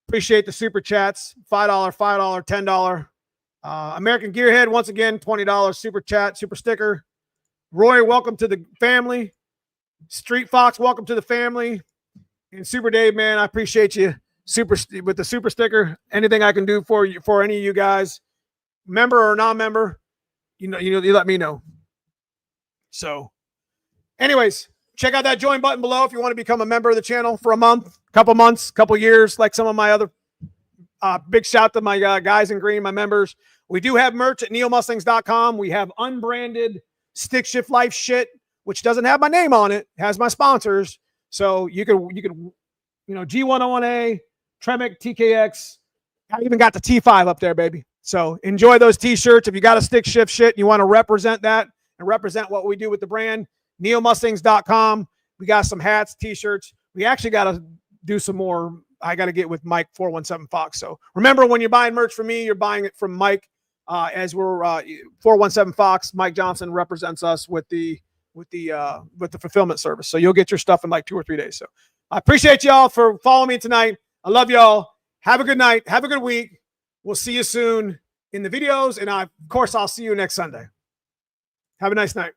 appreciate the super chats. $5, $10. American Gearhead, once again, $20 super chat, super sticker. Roy, welcome to the family. Street Fox, welcome to the family. And Super Dave, man, I appreciate you with the super sticker. Anything I can do for you, for any of you guys, member or non-member, you let me know. So anyways, check out that join button below if you want to become a member of the channel for a month, couple months, couple years, like some of my other big shout to my guys in green, my members. We do have merch at neomustangs.com. We have unbranded stick shift life shit, which doesn't have my name on it, has my sponsors. So you could G101A, Tremec, TKX. I even got the T5 up there, baby. So enjoy those t-shirts. If you got a stick shift shit and you want to represent that and represent what we do with the brand, neomustangs.com. We got some hats, t-shirts. We actually got to do some more. I got to get with Mike 417 Fox. So remember, when you're buying merch from me, you're buying it from Mike. As we're 417 Fox, Mike Johnson represents us with the fulfillment service. So you'll get your stuff in like 2 or 3 days. So I appreciate y'all for following me tonight. I love y'all. Have a good night. Have a good week. We'll see you soon in the videos. And of course, I'll see you next Sunday. Have a nice night.